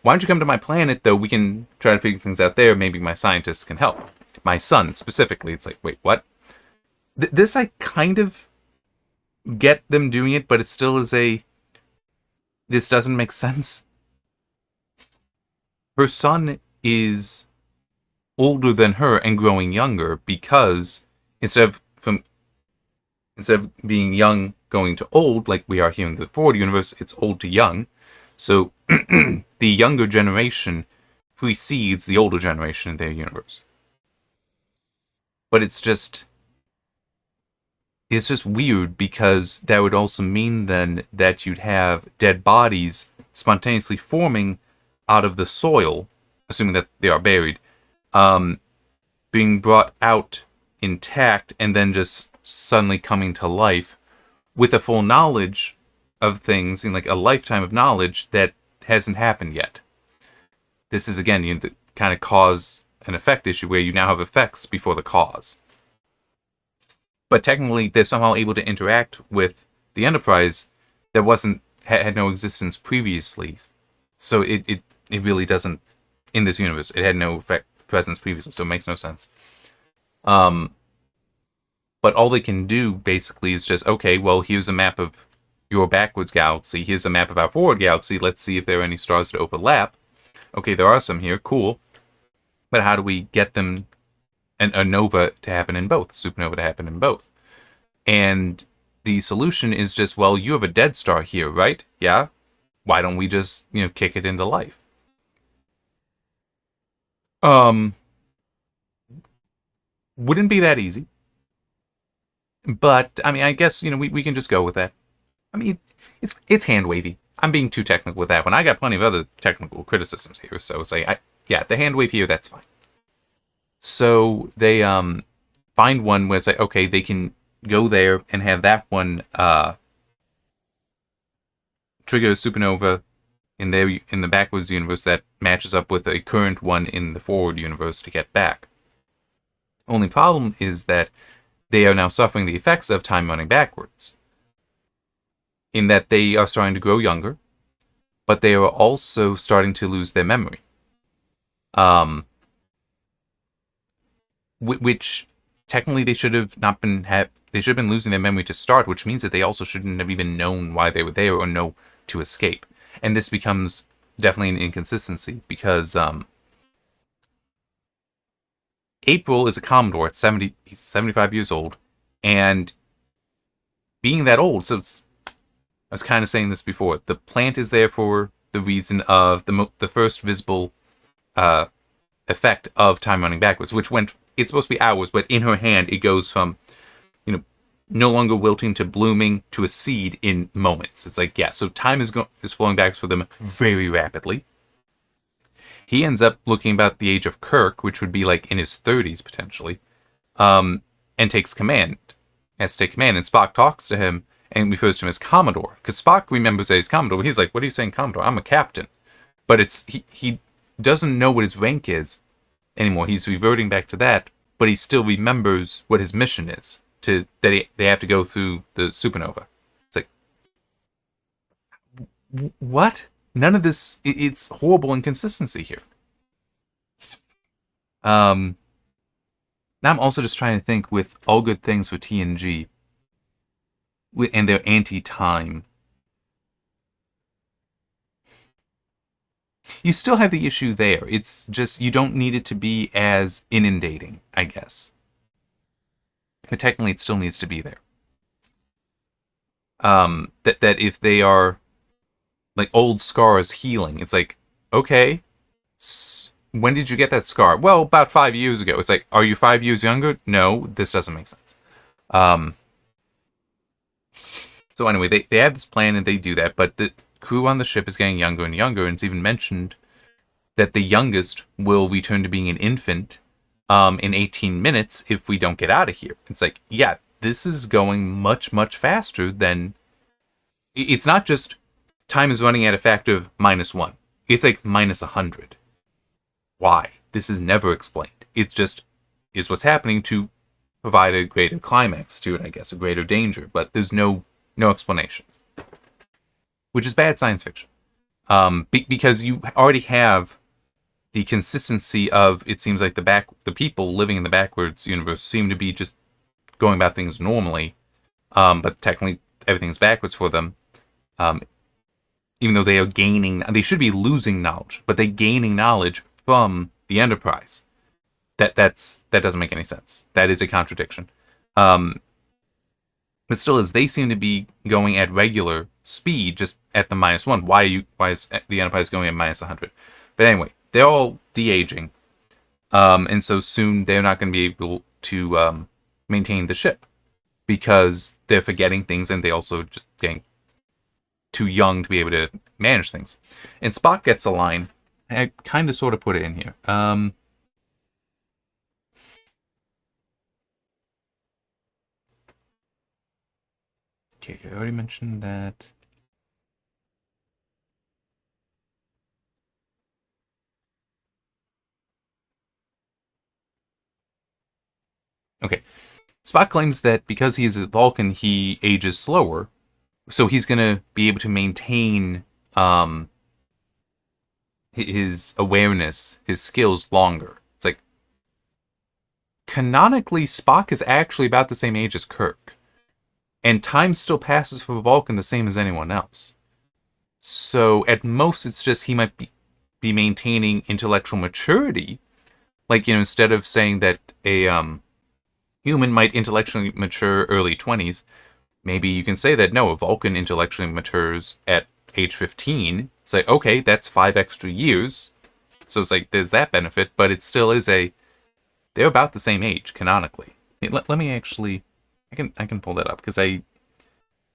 Why don't you come to my planet, though? We can try to figure things out there. Maybe my scientists can help. My son, specifically. It's like, wait, what? This, I kind of get them doing it, but it still is this doesn't make sense. Her son is older than her and growing younger because instead of being young going to old like we are here in the forward universe, it's old to young. So the younger generation precedes the older generation in their universe. But it's just weird, because that would also mean then that you'd have dead bodies spontaneously forming out of the soil, assuming that they are buried, being brought out intact and then just suddenly coming to life with a full knowledge of things, in like a lifetime of knowledge that hasn't happened yet. This is, again, the kind of cause and effect issue where you now have effects before the cause. But technically, they're somehow able to interact with the Enterprise that had no existence previously. So it really doesn't, in this universe, it had no presence previously, so it makes no sense. But all they can do, basically, is just, okay, well, here's a map of your backwards galaxy, here's a map of our forward galaxy, let's see if there are any stars that overlap. Okay, there are some here, cool. But how do we get them, a nova to happen in both, supernova to happen in both? And the solution is just, well, you have a dead star here, right? Yeah? Why don't we just, kick it into life? Wouldn't be that easy. But, I mean, I guess, we can just go with that. I mean, it's hand-wavy. I'm being too technical with that one. I got plenty of other technical criticisms here, so say, the hand wave here, that's fine. So they find one where it's like, okay, they can go there and have that one trigger a supernova in the backwards universe that matches up with a current one in the forward universe to get back. Only problem is that they are now suffering the effects of time running backwards, in that they are starting to grow younger, but they are also starting to lose their memory. Which technically they should have not been they should have been losing their memory to start, which means that they also shouldn't have even known why they were there or know to escape. And this becomes definitely an inconsistency because April is a Commodore at 70, he's 75 years old, and being that old, so I was kind of saying this before, the plant is there for the reason of the first visible effect of time running backwards, which it's supposed to be hours, but in her hand it goes from, no longer wilting to blooming to a seed in moments. It's like, yeah, so time is flowing backwards for them very rapidly. He ends up looking about the age of Kirk, which would be like in his 30s potentially, and takes command. Has to take command, and Spock talks to him and refers to him as Commodore, because Spock remembers that he's Commodore. He's like, what are you saying, Commodore? I'm a captain. But he doesn't know what his rank is anymore. He's reverting back to that, but he still remembers what his mission is, they have to go through the supernova. It's like, what? None of this, it's horrible inconsistency here. Now I'm also just trying to think, with all good things for TNG, and their anti-time, you still have the issue there. It's just, you don't need it to be as inundating, I guess. But technically it still needs to be there. That if they are like old scars healing, it's like, okay, when did you get that scar? Well, about 5 years ago. It's like, are you 5 years younger? No, this doesn't make sense. So anyway, they have this plan and they do that, but the crew on the ship is getting younger and younger, and it's even mentioned that the youngest will return to being an infant in 18 minutes if we don't get out of here. It's like, yeah, this is going much, much faster than... It's not just time is running at a factor of -1. It's like -100. Why? This is never explained. It's just is what's happening to provide a greater climax to it, I guess, a greater danger. But there's no explanation, which is bad science fiction. Because you already have the consistency of, it seems like the people living in the backwards universe seem to be just going about things normally, but technically everything's backwards for them. Even though they should be losing knowledge, but they're gaining knowledge from the Enterprise. That doesn't make any sense. That is a contradiction. But still, as they seem to be going at regular speed, just at the -1. Why is the Enterprise going at -100? But anyway, they're all de-aging. And so soon they're not going to be able to maintain the ship, because they're forgetting things and they also just getting too young to be able to manage things. And Spock gets a line. I kind of sort of put it in here. Okay, I already mentioned that. Okay. Spock claims that because he's a Vulcan, he ages slower, so he's going to be able to maintain his awareness, his skills longer. It's like, canonically, Spock is actually about the same age as Kirk, and time still passes for Vulcan the same as anyone else. So at most, it's just he might be maintaining intellectual maturity. Like, instead of saying that a human might intellectually mature early 20s, maybe you can say that, no, a Vulcan intellectually matures at age 15. It's like, okay, that's 5 extra years. So it's like, there's that benefit, but it still is they're about the same age, canonically. Let me actually, I can pull that up, because I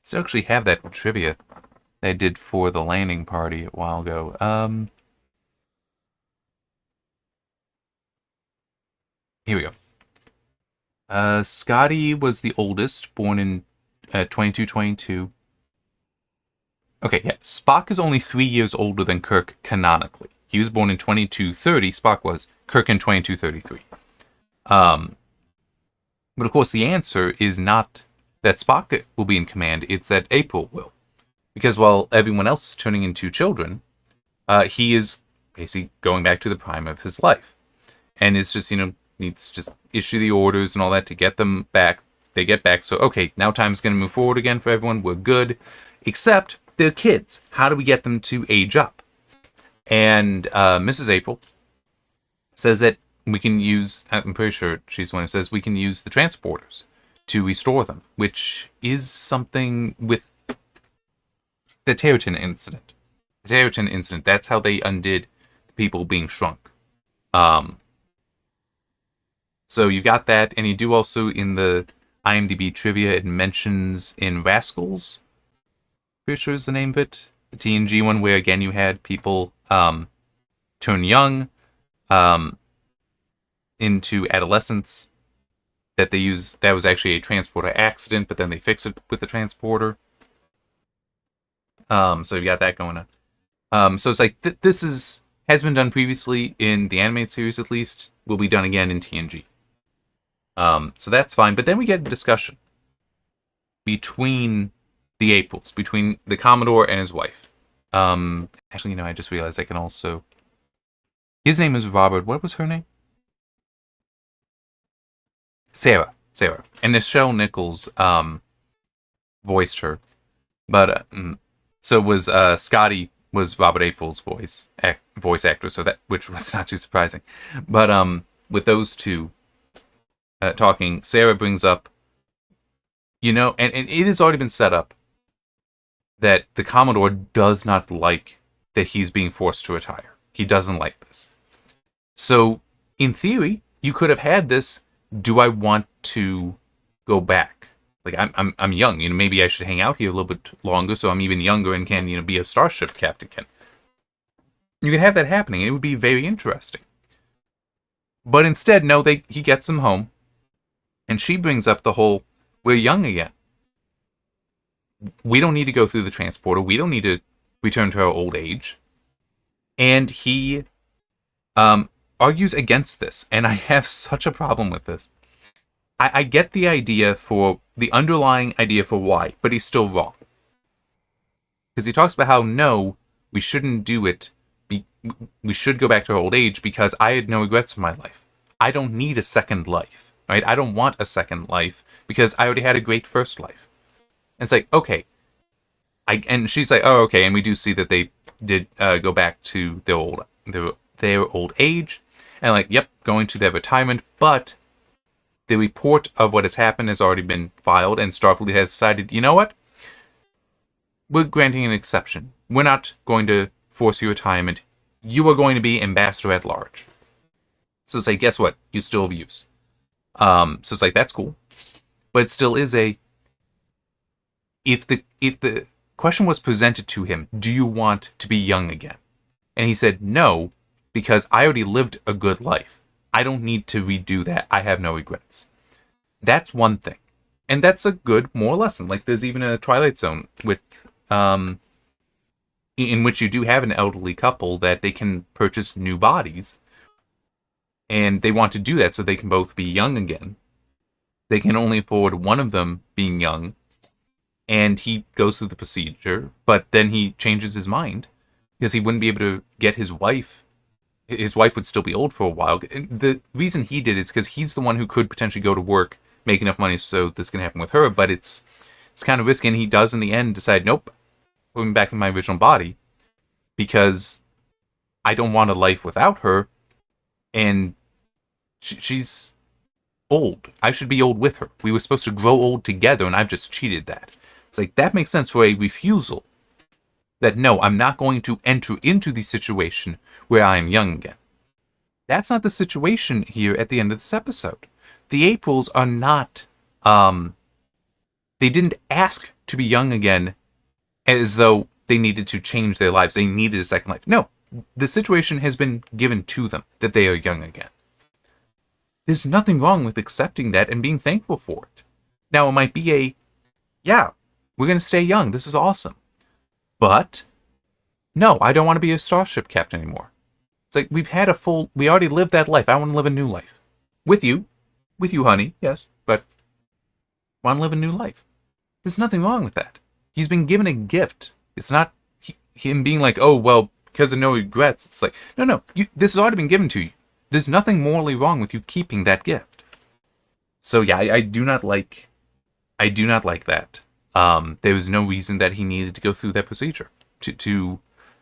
still actually have that trivia that I did for the landing party a while ago. Here we go. Scotty was the oldest, born in 2222. Okay, yeah. Spock is only 3 years older than Kirk canonically. He was born in 2230, Spock was. Kirk in 2233. But of course, the answer is not that Spock will be in command, it's that April will. Because while everyone else is turning into children, he is basically going back to the prime of his life. And it's just, needs to just issue the orders and all that to get them back. They get back, so okay, now time's going to move forward again for everyone. We're good. Except they're kids. How do we get them to age up? And Mrs. April says that we can use, I'm pretty sure she's the one who says we can use the transporters to restore them, which is something with the Territon incident. The Territon incident, that's how they undid the people being shrunk. So you got that, and you do also in the IMDb trivia, it mentions in Rascals, pretty sure is the name of it, the TNG one, where again you had people turn young into adolescence, that they used, that was actually a transporter accident, but then they fixed it with the transporter. So you got that going on. So it's like, this has been done previously in the animated series at least, will be done again in TNG. So that's fine, but then we get a discussion between the Aprils, between the Commodore and his wife. Actually, I just realized I can also... His name is Robert. What was her name? Sarah. And Nichelle Nichols voiced her. But, so was Scotty was Robert April's voice actor, so that, which was not too surprising. But with those two talking, Sarah brings up, and it has already been set up that the Commodore does not like that he's being forced to retire. He doesn't like this. So, in theory, you could have had this, do I want to go back? Like, I'm young, maybe I should hang out here a little bit longer so I'm even younger and can, be a starship captain can. You can have that happening, and it would be very interesting. But instead, no, he gets him home, and she brings up the whole, we're young again. We don't need to go through the transporter. We don't need to return to our old age. And he argues against this, and I have such a problem with this. I get the underlying idea for why, but he's still wrong. Because he talks about how, no, we shouldn't do it. We should go back to our old age because I had no regrets in my life. I don't need a second life, right? I don't want a second life because I already had a great first life. And it's like, okay. And she's like, oh, okay. And we do see that they did go back to their old age. And like, yep, going to their retirement. But the report of what has happened has already been filed, and Starfleet has decided, you know what? We're granting an exception. We're not going to force your retirement. You are going to be ambassador at large. So it's like, guess what? You still have use. So it's like, that's cool. But it still is if the question was presented to him, do you want to be young again? And he said, no, because I already lived a good life. I don't need to redo that. I have no regrets. That's one thing. And that's a good moral lesson. Like, there's even a Twilight Zone with, in which you do have an elderly couple that they can purchase new bodies. And they want to do that so they can both be young again. They can only afford one of them being young. And he goes through the procedure, but then he changes his mind because he wouldn't be able to get his wife. His wife would still be old for a while. And the reason he did is because he's the one who could potentially go to work, make enough money so this can happen with her, but it's kind of risky, and he does in the end decide, nope, put me back in my original body because I don't want a life without her, and she's old. I should be old with her. We were supposed to grow old together, and I've just cheated that. It's like, that makes sense for a refusal. That, no, I'm not going to enter into the situation where I am young again. That's not the situation here at the end of this episode. The Aprils are not, they didn't ask to be young again as though they needed to change their lives. They needed a second life. No, the situation has been given to them that they are young again. There's nothing wrong with accepting that and being thankful for it. Now, it might be yeah, we're going to stay young. This is awesome. But, no, I don't want to be a starship captain anymore. It's like, we already lived that life. I want to live a new life. With you. With you, honey, yes. But, I want to live a new life. There's nothing wrong with that. He's been given a gift. It's not him being like, oh, well, because of no regrets. It's like, no, this has already been given to you. There's nothing morally wrong with you keeping that gift. So yeah, I do not like that. There was no reason that he needed to go through that procedure to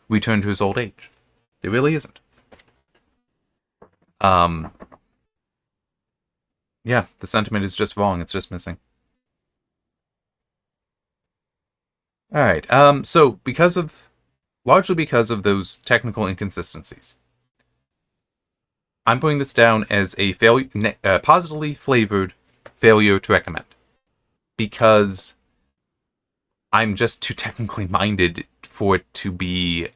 return to his old age. There really isn't. Yeah, the sentiment is just wrong. It's just missing. All right. So largely because of those technical inconsistencies, I'm putting this down as a positively flavored failure to recommend, because I'm just too technically minded for it to be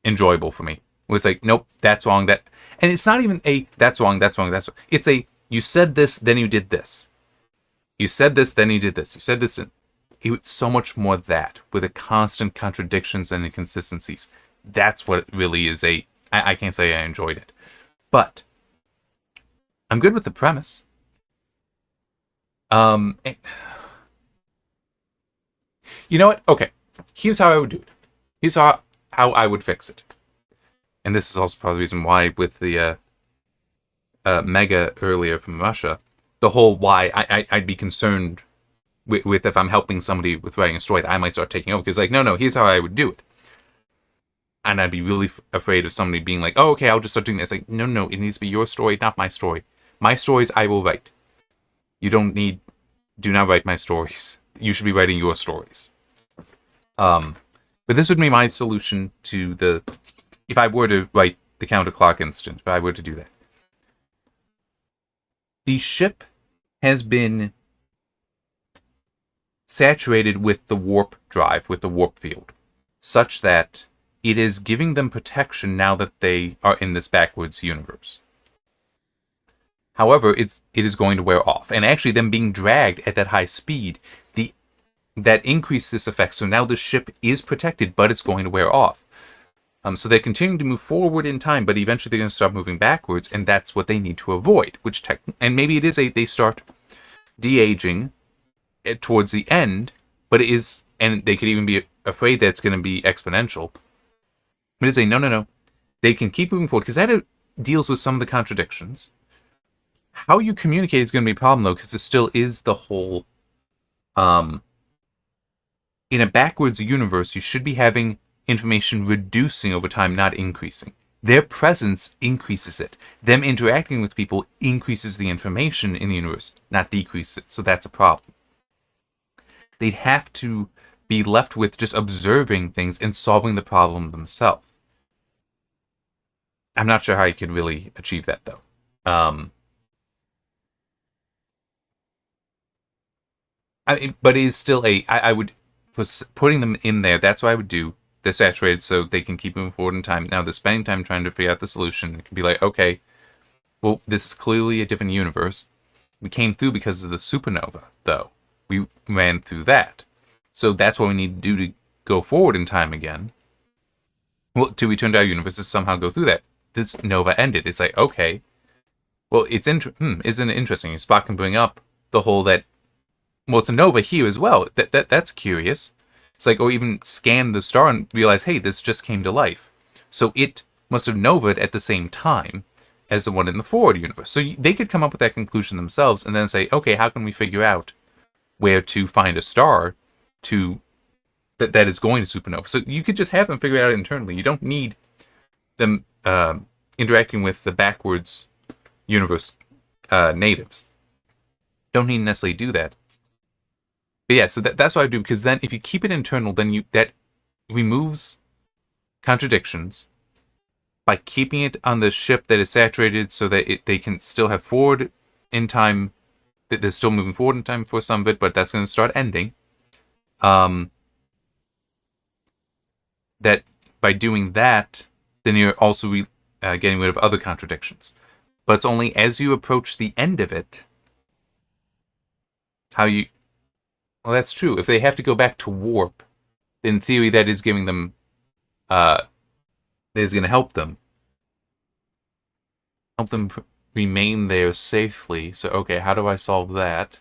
enjoyable for me. It's like, nope, that's wrong. And it's not even that's wrong. It's you said this, then you did this. You said this, then you did this. You said this. It's so much more that, with the constant contradictions and inconsistencies. That's what it really is. I can't say I enjoyed it, but I'm good with the premise. You know what? Okay, here's how I would do it. Here's how I would fix it. And this is also part of the reason why, with the Mega earlier from Russia, the whole why I'd be concerned with if I'm helping somebody with writing a story that I might start taking over. Because, like, no, here's how I would do it. And I'd be really afraid of somebody being like, oh, okay, I'll just start doing this. Like, no, it needs to be your story, not my story. My stories I will write. Do not write my stories. You should be writing your stories. But this would be my solution to if I were to write the counterclock instance, if I were to do that. The ship has been saturated with the warp drive, with the warp field, such that it is giving them protection now that they are in this backwards universe. However, it is going to wear off. And actually, them being dragged at that high speed, that increases this effect. So now the ship is protected, but it's going to wear off. So they're continuing to move forward in time, but eventually they're going to start moving backwards, and that's what they need to avoid. And maybe it is they start de-aging towards the end, but it is, and they could even be afraid that it's going to be exponential. But it's no. They can keep moving forward, because that deals with some of the contradictions. How you communicate is going to be a problem, though, because there still is the whole, in a backwards universe, you should be having information reducing over time, not increasing. Their presence increases it. Them interacting with people increases the information in the universe, not decreases it. So that's a problem. They'd have to be left with just observing things and solving the problem themselves. I'm not sure how you could really achieve that, though. But it is still I would, for putting them in there, that's what I would do. They're saturated so they can keep moving forward in time. Now they're spending time trying to figure out the solution. It can be like, okay, well, this is clearly a different universe. We came through because of the supernova, though. We ran through that. So that's what we need to do to go forward in time again. Well, to return to our universe, is somehow go through that. This nova ended. It's like, okay, well, isn't it interesting? Spock can bring up the whole that, well, it's a nova here as well. That's curious. It's like, or even scan the star and realize, hey, this just came to life. So it must have novaed at the same time as the one in the forward universe. So they could come up with that conclusion themselves and then say, okay, how can we figure out where to find a star that is going to supernova? So you could just have them figure it out internally. You don't need them interacting with the backwards universe natives. Don't need to necessarily do that. But yeah, so that's what I do, because then if you keep it internal, then that removes contradictions by keeping it on the ship that is saturated, so that they can still have forward in time. That they're still moving forward in time for some of it, but that's going to start ending. That by doing that, then you're also getting rid of other contradictions. But it's only as you approach the end of it how you. Well, that's true. If they have to go back to warp, in theory, that is giving them. That is going to help them. Help them remain there safely. So, okay, how do I solve that?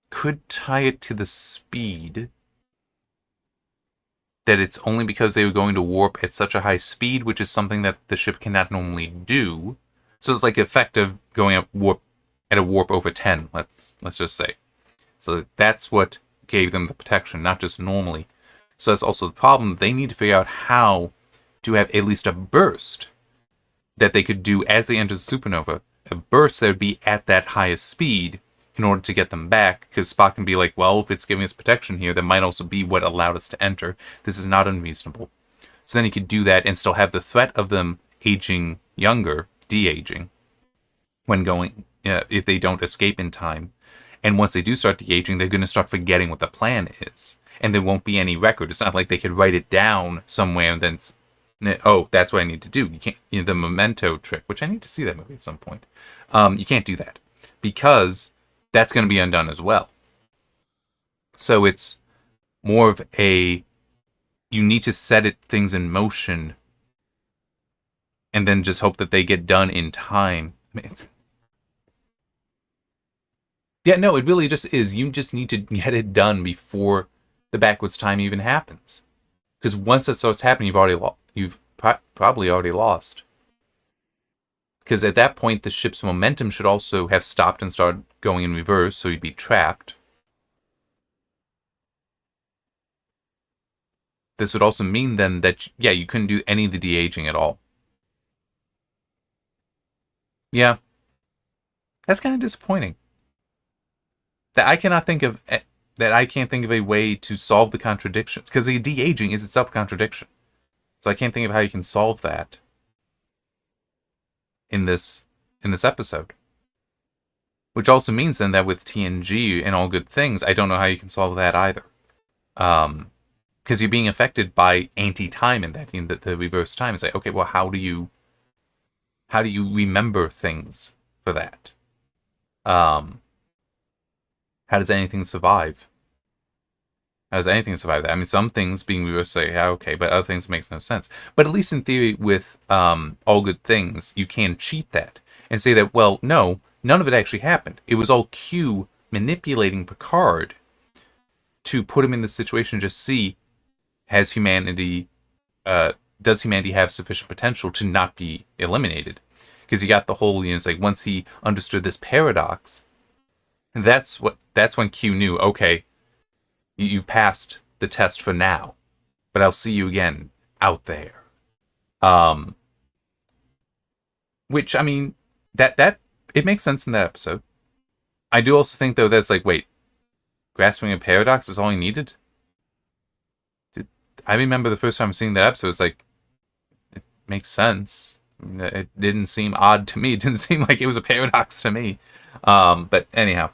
Could tie it to the speed. That it's only because they were going to warp at such a high speed, which is something that the ship cannot normally do. So it's like the effect of going up warp at a warp over 10, let's just say. So that's what gave them the protection, not just normally. So that's also the problem. They need to figure out how to have at least a burst that they could do as they enter the supernova. A burst that would be at that highest speed in order to get them back, because Spock can be like, well, if it's giving us protection here, that might also be what allowed us to enter. This is not unreasonable. So then he could do that and still have the threat of them aging younger, de-aging, when going, if they don't escape in time. And once they do start de-aging, they're going to start forgetting what the plan is. And there won't be any record. It's not like they could write it down somewhere and then, oh, that's what I need to do. You can't, the Memento trick, which I need to see that movie at some point. You can't do that because that's going to be undone as well. So it's more of a, you need to set things in motion and then just hope that they get done in time. Yeah, no, it really just is. You just need to get it done before the backwards time even happens. Because once it starts happening, you've probably already lost. Because at that point, the ship's momentum should also have stopped and started going in reverse, so you'd be trapped. This would also mean then that, yeah, you couldn't do any of the de-aging at all. Yeah. That's kind of disappointing. That I can't think of a way to solve the contradictions. Because the de-aging is itself a contradiction. So I can't think of how you can solve that in this episode. Which also means then that with TNG and all good things, I don't know how you can solve that either. Because you're being affected by anti-time in that, the reverse time. It's like, okay, well, how do you remember things for that? How does anything survive? How does anything survive that? I mean, some things being reversed say, yeah, okay, but other things makes no sense. But at least in theory, with all good things, you can cheat that and say that, well, no, none of it actually happened. It was all Q manipulating Picard to put him in this situation, just see, does humanity have sufficient potential to not be eliminated? Because you got the whole, it's like once he understood this paradox, that's when Q knew, okay, you've passed the test for now, but I'll see you again out there. Which, I mean, that it makes sense in that episode. I do also think, though, that's like, wait, grasping a paradox is all he needed? I remember the first time seeing that episode, it's like, it makes sense. It didn't seem odd to me. It didn't seem like it was a paradox to me. But anyhow,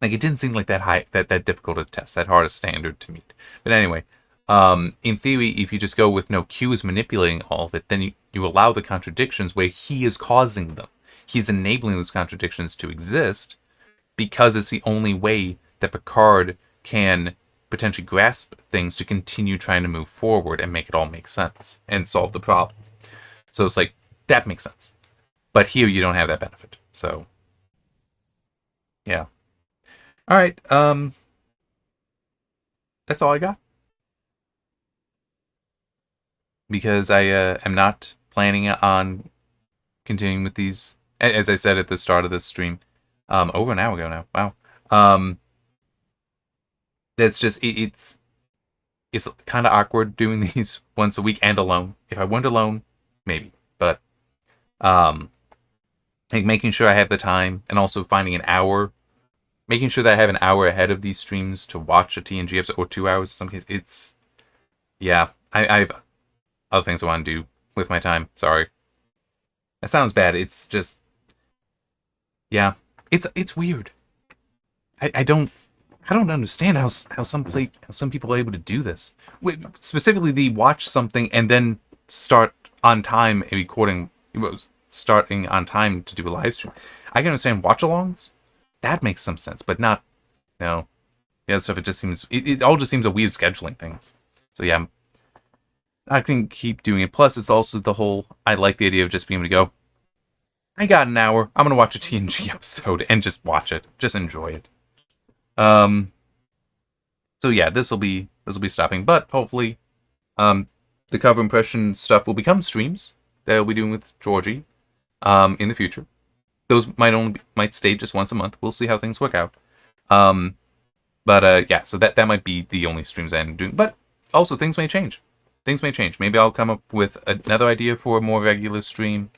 like it didn't seem like that difficult a test, that hard a standard to meet. But anyway, in theory, if you just go with no, Q is manipulating all of it, then you allow the contradictions where he is causing them. He's enabling those contradictions to exist because it's the only way that Picard can potentially grasp things to continue trying to move forward and make it all make sense and solve the problem. So it's like, that makes sense. But here you don't have that benefit. So, yeah. All right. That's all I got. Because I am not planning on continuing with these, as I said at the start of this stream, over an hour ago now. Wow. That's just, it's kind of awkward doing these once a week and alone. If I went alone, maybe. But, like making sure I have the time and also finding an hour, making sure that I have an hour ahead of these streams to watch a TNG episode, or 2 hours in some cases. It's, yeah, I have other things I want to do with my time. Sorry. That sounds bad. It's just, yeah, it's weird. I don't understand how some people are able to do this. Specifically, they watch something and then start on time and recording, starting on time to do a live stream. I can understand watch-alongs. That makes some sense, but not, the other stuff, it just seems, it all just seems a weird scheduling thing. So yeah, I can keep doing it. Plus, it's also the whole, I like the idea of just being able to go, I got an hour, I'm going to watch a TNG episode and just watch it. Just enjoy it. So yeah, this will be stopping, but hopefully, the cover impression stuff will become streams that I'll be doing with Georgie, in the future. Those might stay just once a month. We'll see how things work out. But yeah, so that might be the only streams I end up doing. But also, things may change. Maybe I'll come up with another idea for a more regular stream.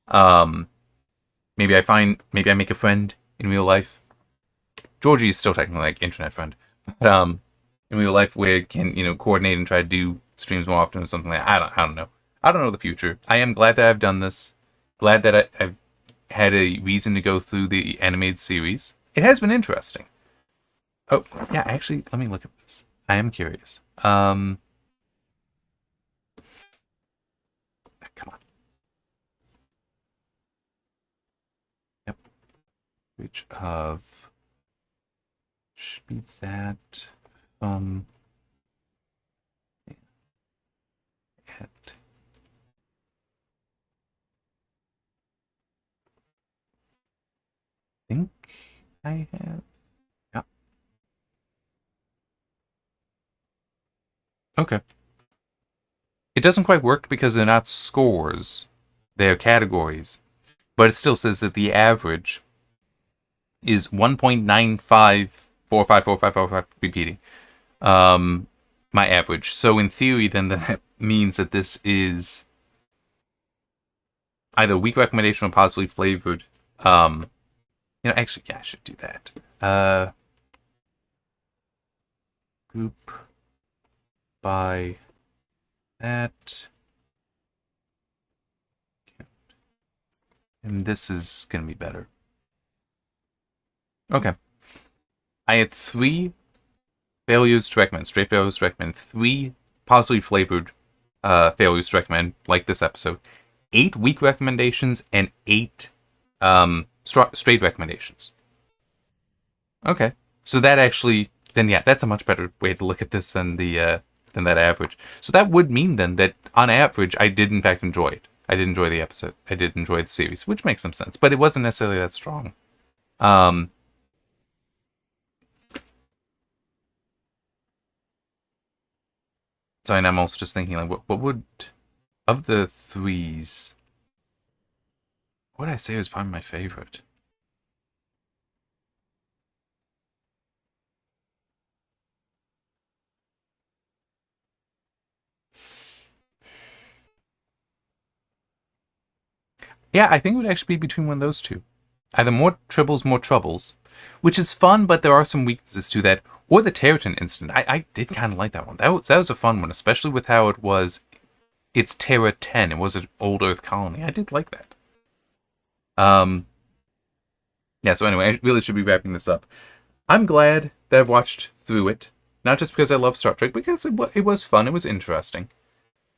Maybe I make a friend in real life. Georgie is still technically like internet friend. But, in real life where it can, coordinate and try to do streams more often or something like that. I don't know. I don't know the future. I am glad that I've done this. Glad that I've had a reason to go through the animated series. It has been interesting. Oh, yeah, actually, let me look at this. I am curious. Come on. Yep. Which of... should be that... at... I think I have... yeah. Okay. It doesn't quite work because they're not scores. They're categories. But it still says that the average is 1.95454545 repeating. My average. So in theory, then that means that this is either weak recommendation or positively flavored. Actually, yeah, I should do that. Group by that. And this is going to be better. Okay. I had 3 failures to recommend, straight failures to recommend, 3 positively flavored failures to recommend, like this episode, 8 weak recommendations, and 8 straight recommendations. Okay. So that actually, then yeah, that's a much better way to look at this than that average. So that would mean then that on average, I did in fact enjoy it. I did enjoy the episode. I did enjoy the series, which makes some sense, but it wasn't necessarily that strong. So and I'm also just thinking, like, what would, of the 3s, what would I say was probably my favorite? Yeah, I think it would actually be between one of those two. Either more tribbles, more troubles, which is fun, but there are some weaknesses to that. Or the Territon incident. I did kind of like that one. That was a fun one, especially with how it was. It's Terra 10. It was an old Earth colony. I did like that. Yeah, so anyway, I really should be wrapping this up. I'm glad that I've watched through it. Not just because I love Star Trek, because it was fun. It was interesting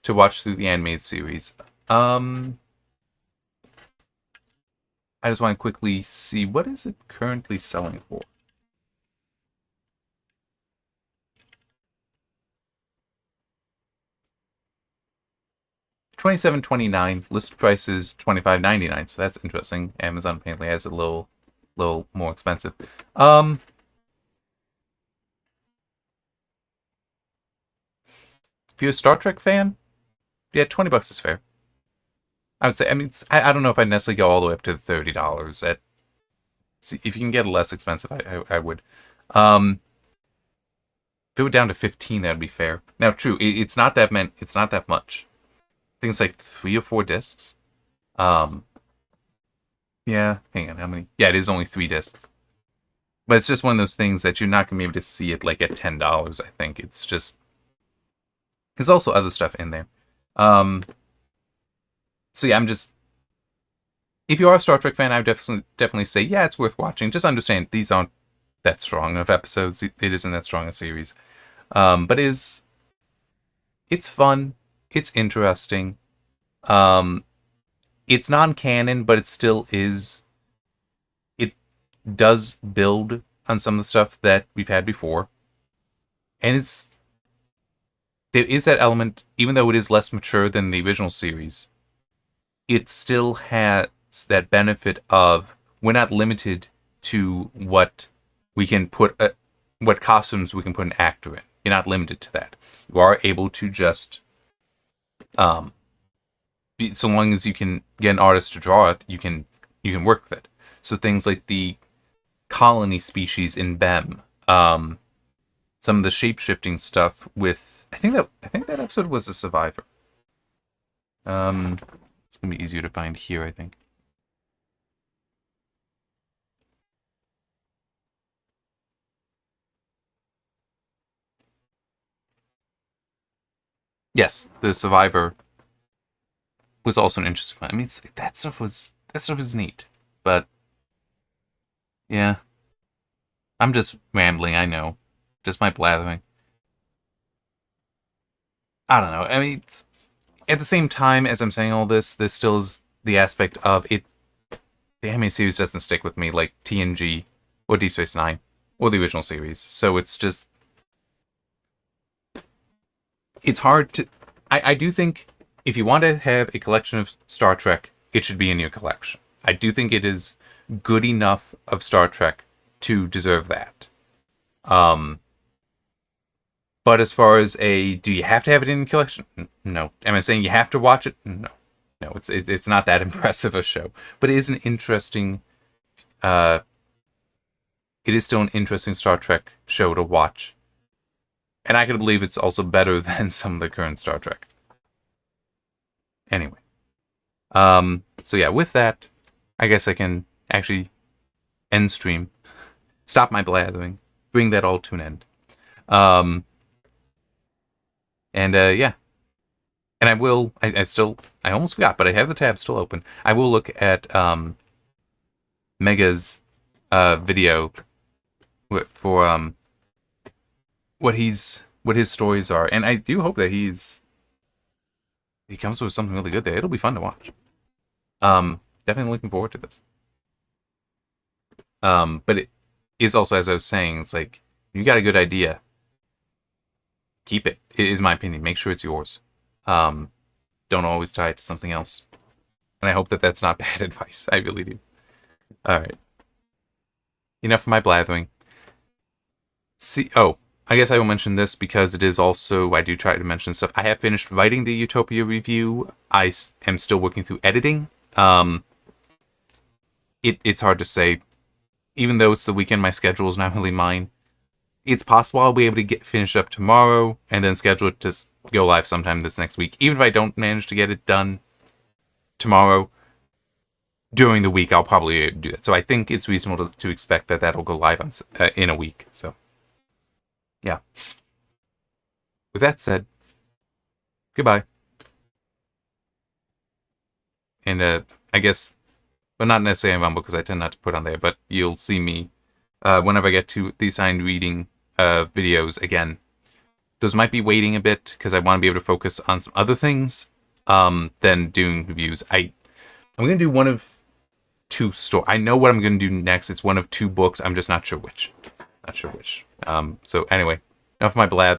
to watch through the animated series. I just want to quickly see, what is it currently selling for? $27.29. List price is $25.99. So that's interesting. Amazon apparently has a little more expensive. If you're a Star Trek fan, yeah, $20 is fair. I would say. I mean, I don't know if I'd necessarily go all the way up to the $30. If you can get it less expensive, I would. If it went down to 15, that'd be fair. Now, true, it's not that It's not that much. I think it's like 3 or 4 discs. Yeah, hang on, how many? Yeah, it is only 3 discs. But it's just one of those things that you're not gonna be able to see it like at $10. I think it's just. There's also other stuff in there. So yeah, I'm just. If you are a Star Trek fan, I would definitely say, yeah, it's worth watching. Just understand these aren't that strong of episodes. It isn't that strong a series, but it's fun. It's interesting. Um, it's non-canon, but it still is. It does build on some of the stuff that we've had before, and there is that element, even though it is less mature than the original series. It still has that benefit of we're not limited to what we can put, what costumes we can put an actor in. You're not limited to that. You are able to just, um, so long as you can get an artist to draw it, you can work with it. So things like the colony species in BEM, some of the shape shifting stuff with, I think that episode was a Survivor. It's gonna be easier to find here, I think. Yes, the Survivor was also an interesting one. I mean, that stuff was neat, but yeah, I'm just rambling. I know, just my blathering. I don't know. I mean, at the same time as I'm saying all this, there still is the aspect of it. The anime series doesn't stick with me like TNG or Deep Space Nine or the original series, so it's hard to. I do think if you want to have a collection of Star Trek, it should be in your collection. I do think it is good enough of Star Trek to deserve that. Um, but as far as do you have to have it in your collection? No. Am I saying you have to watch it? No. No, it's not that impressive a show, but it is an interesting. Uh, it is still an interesting Star Trek show to watch, and I can believe it's also better than some of the current Star Trek. Anyway, so yeah, with that, I guess I can actually end stream, stop my blathering, bring that all to an end. Um, and yeah, and I will. I almost forgot, but I have the tab still open. I will look at Mega's video for what his stories are, and I do hope that he comes with something really good there. It'll be fun to watch. Definitely looking forward to this. But it is also, as I was saying, it's like you got a good idea, keep it. It is my opinion. Make sure it's yours. Um, don't always tie it to something else. And I hope that that's not bad advice. I really do. All right. Enough of my blathering. See. Oh, I guess I will mention this because it is also, I do try to mention stuff. I have finished writing the Utopia review. I am still working through editing. It's hard to say. Even though it's the weekend, my schedule is not really mine. It's possible I'll be able to get finished up tomorrow and then schedule it to go live sometime this next week. Even if I don't manage to get it done tomorrow, during the week, I'll probably do that. So I think it's reasonable to expect that that'll go live in a week. So, yeah. With that said, goodbye. And I guess, well, not necessarily on Rumble because I tend not to put on there, but you'll see me whenever I get to the assigned reading videos again. Those might be waiting a bit because I want to be able to focus on some other things than doing reviews. I'm going to do one of two stories. I know what I'm going to do next. It's one of two books. I'm just not sure which. So anyway, enough of my blab.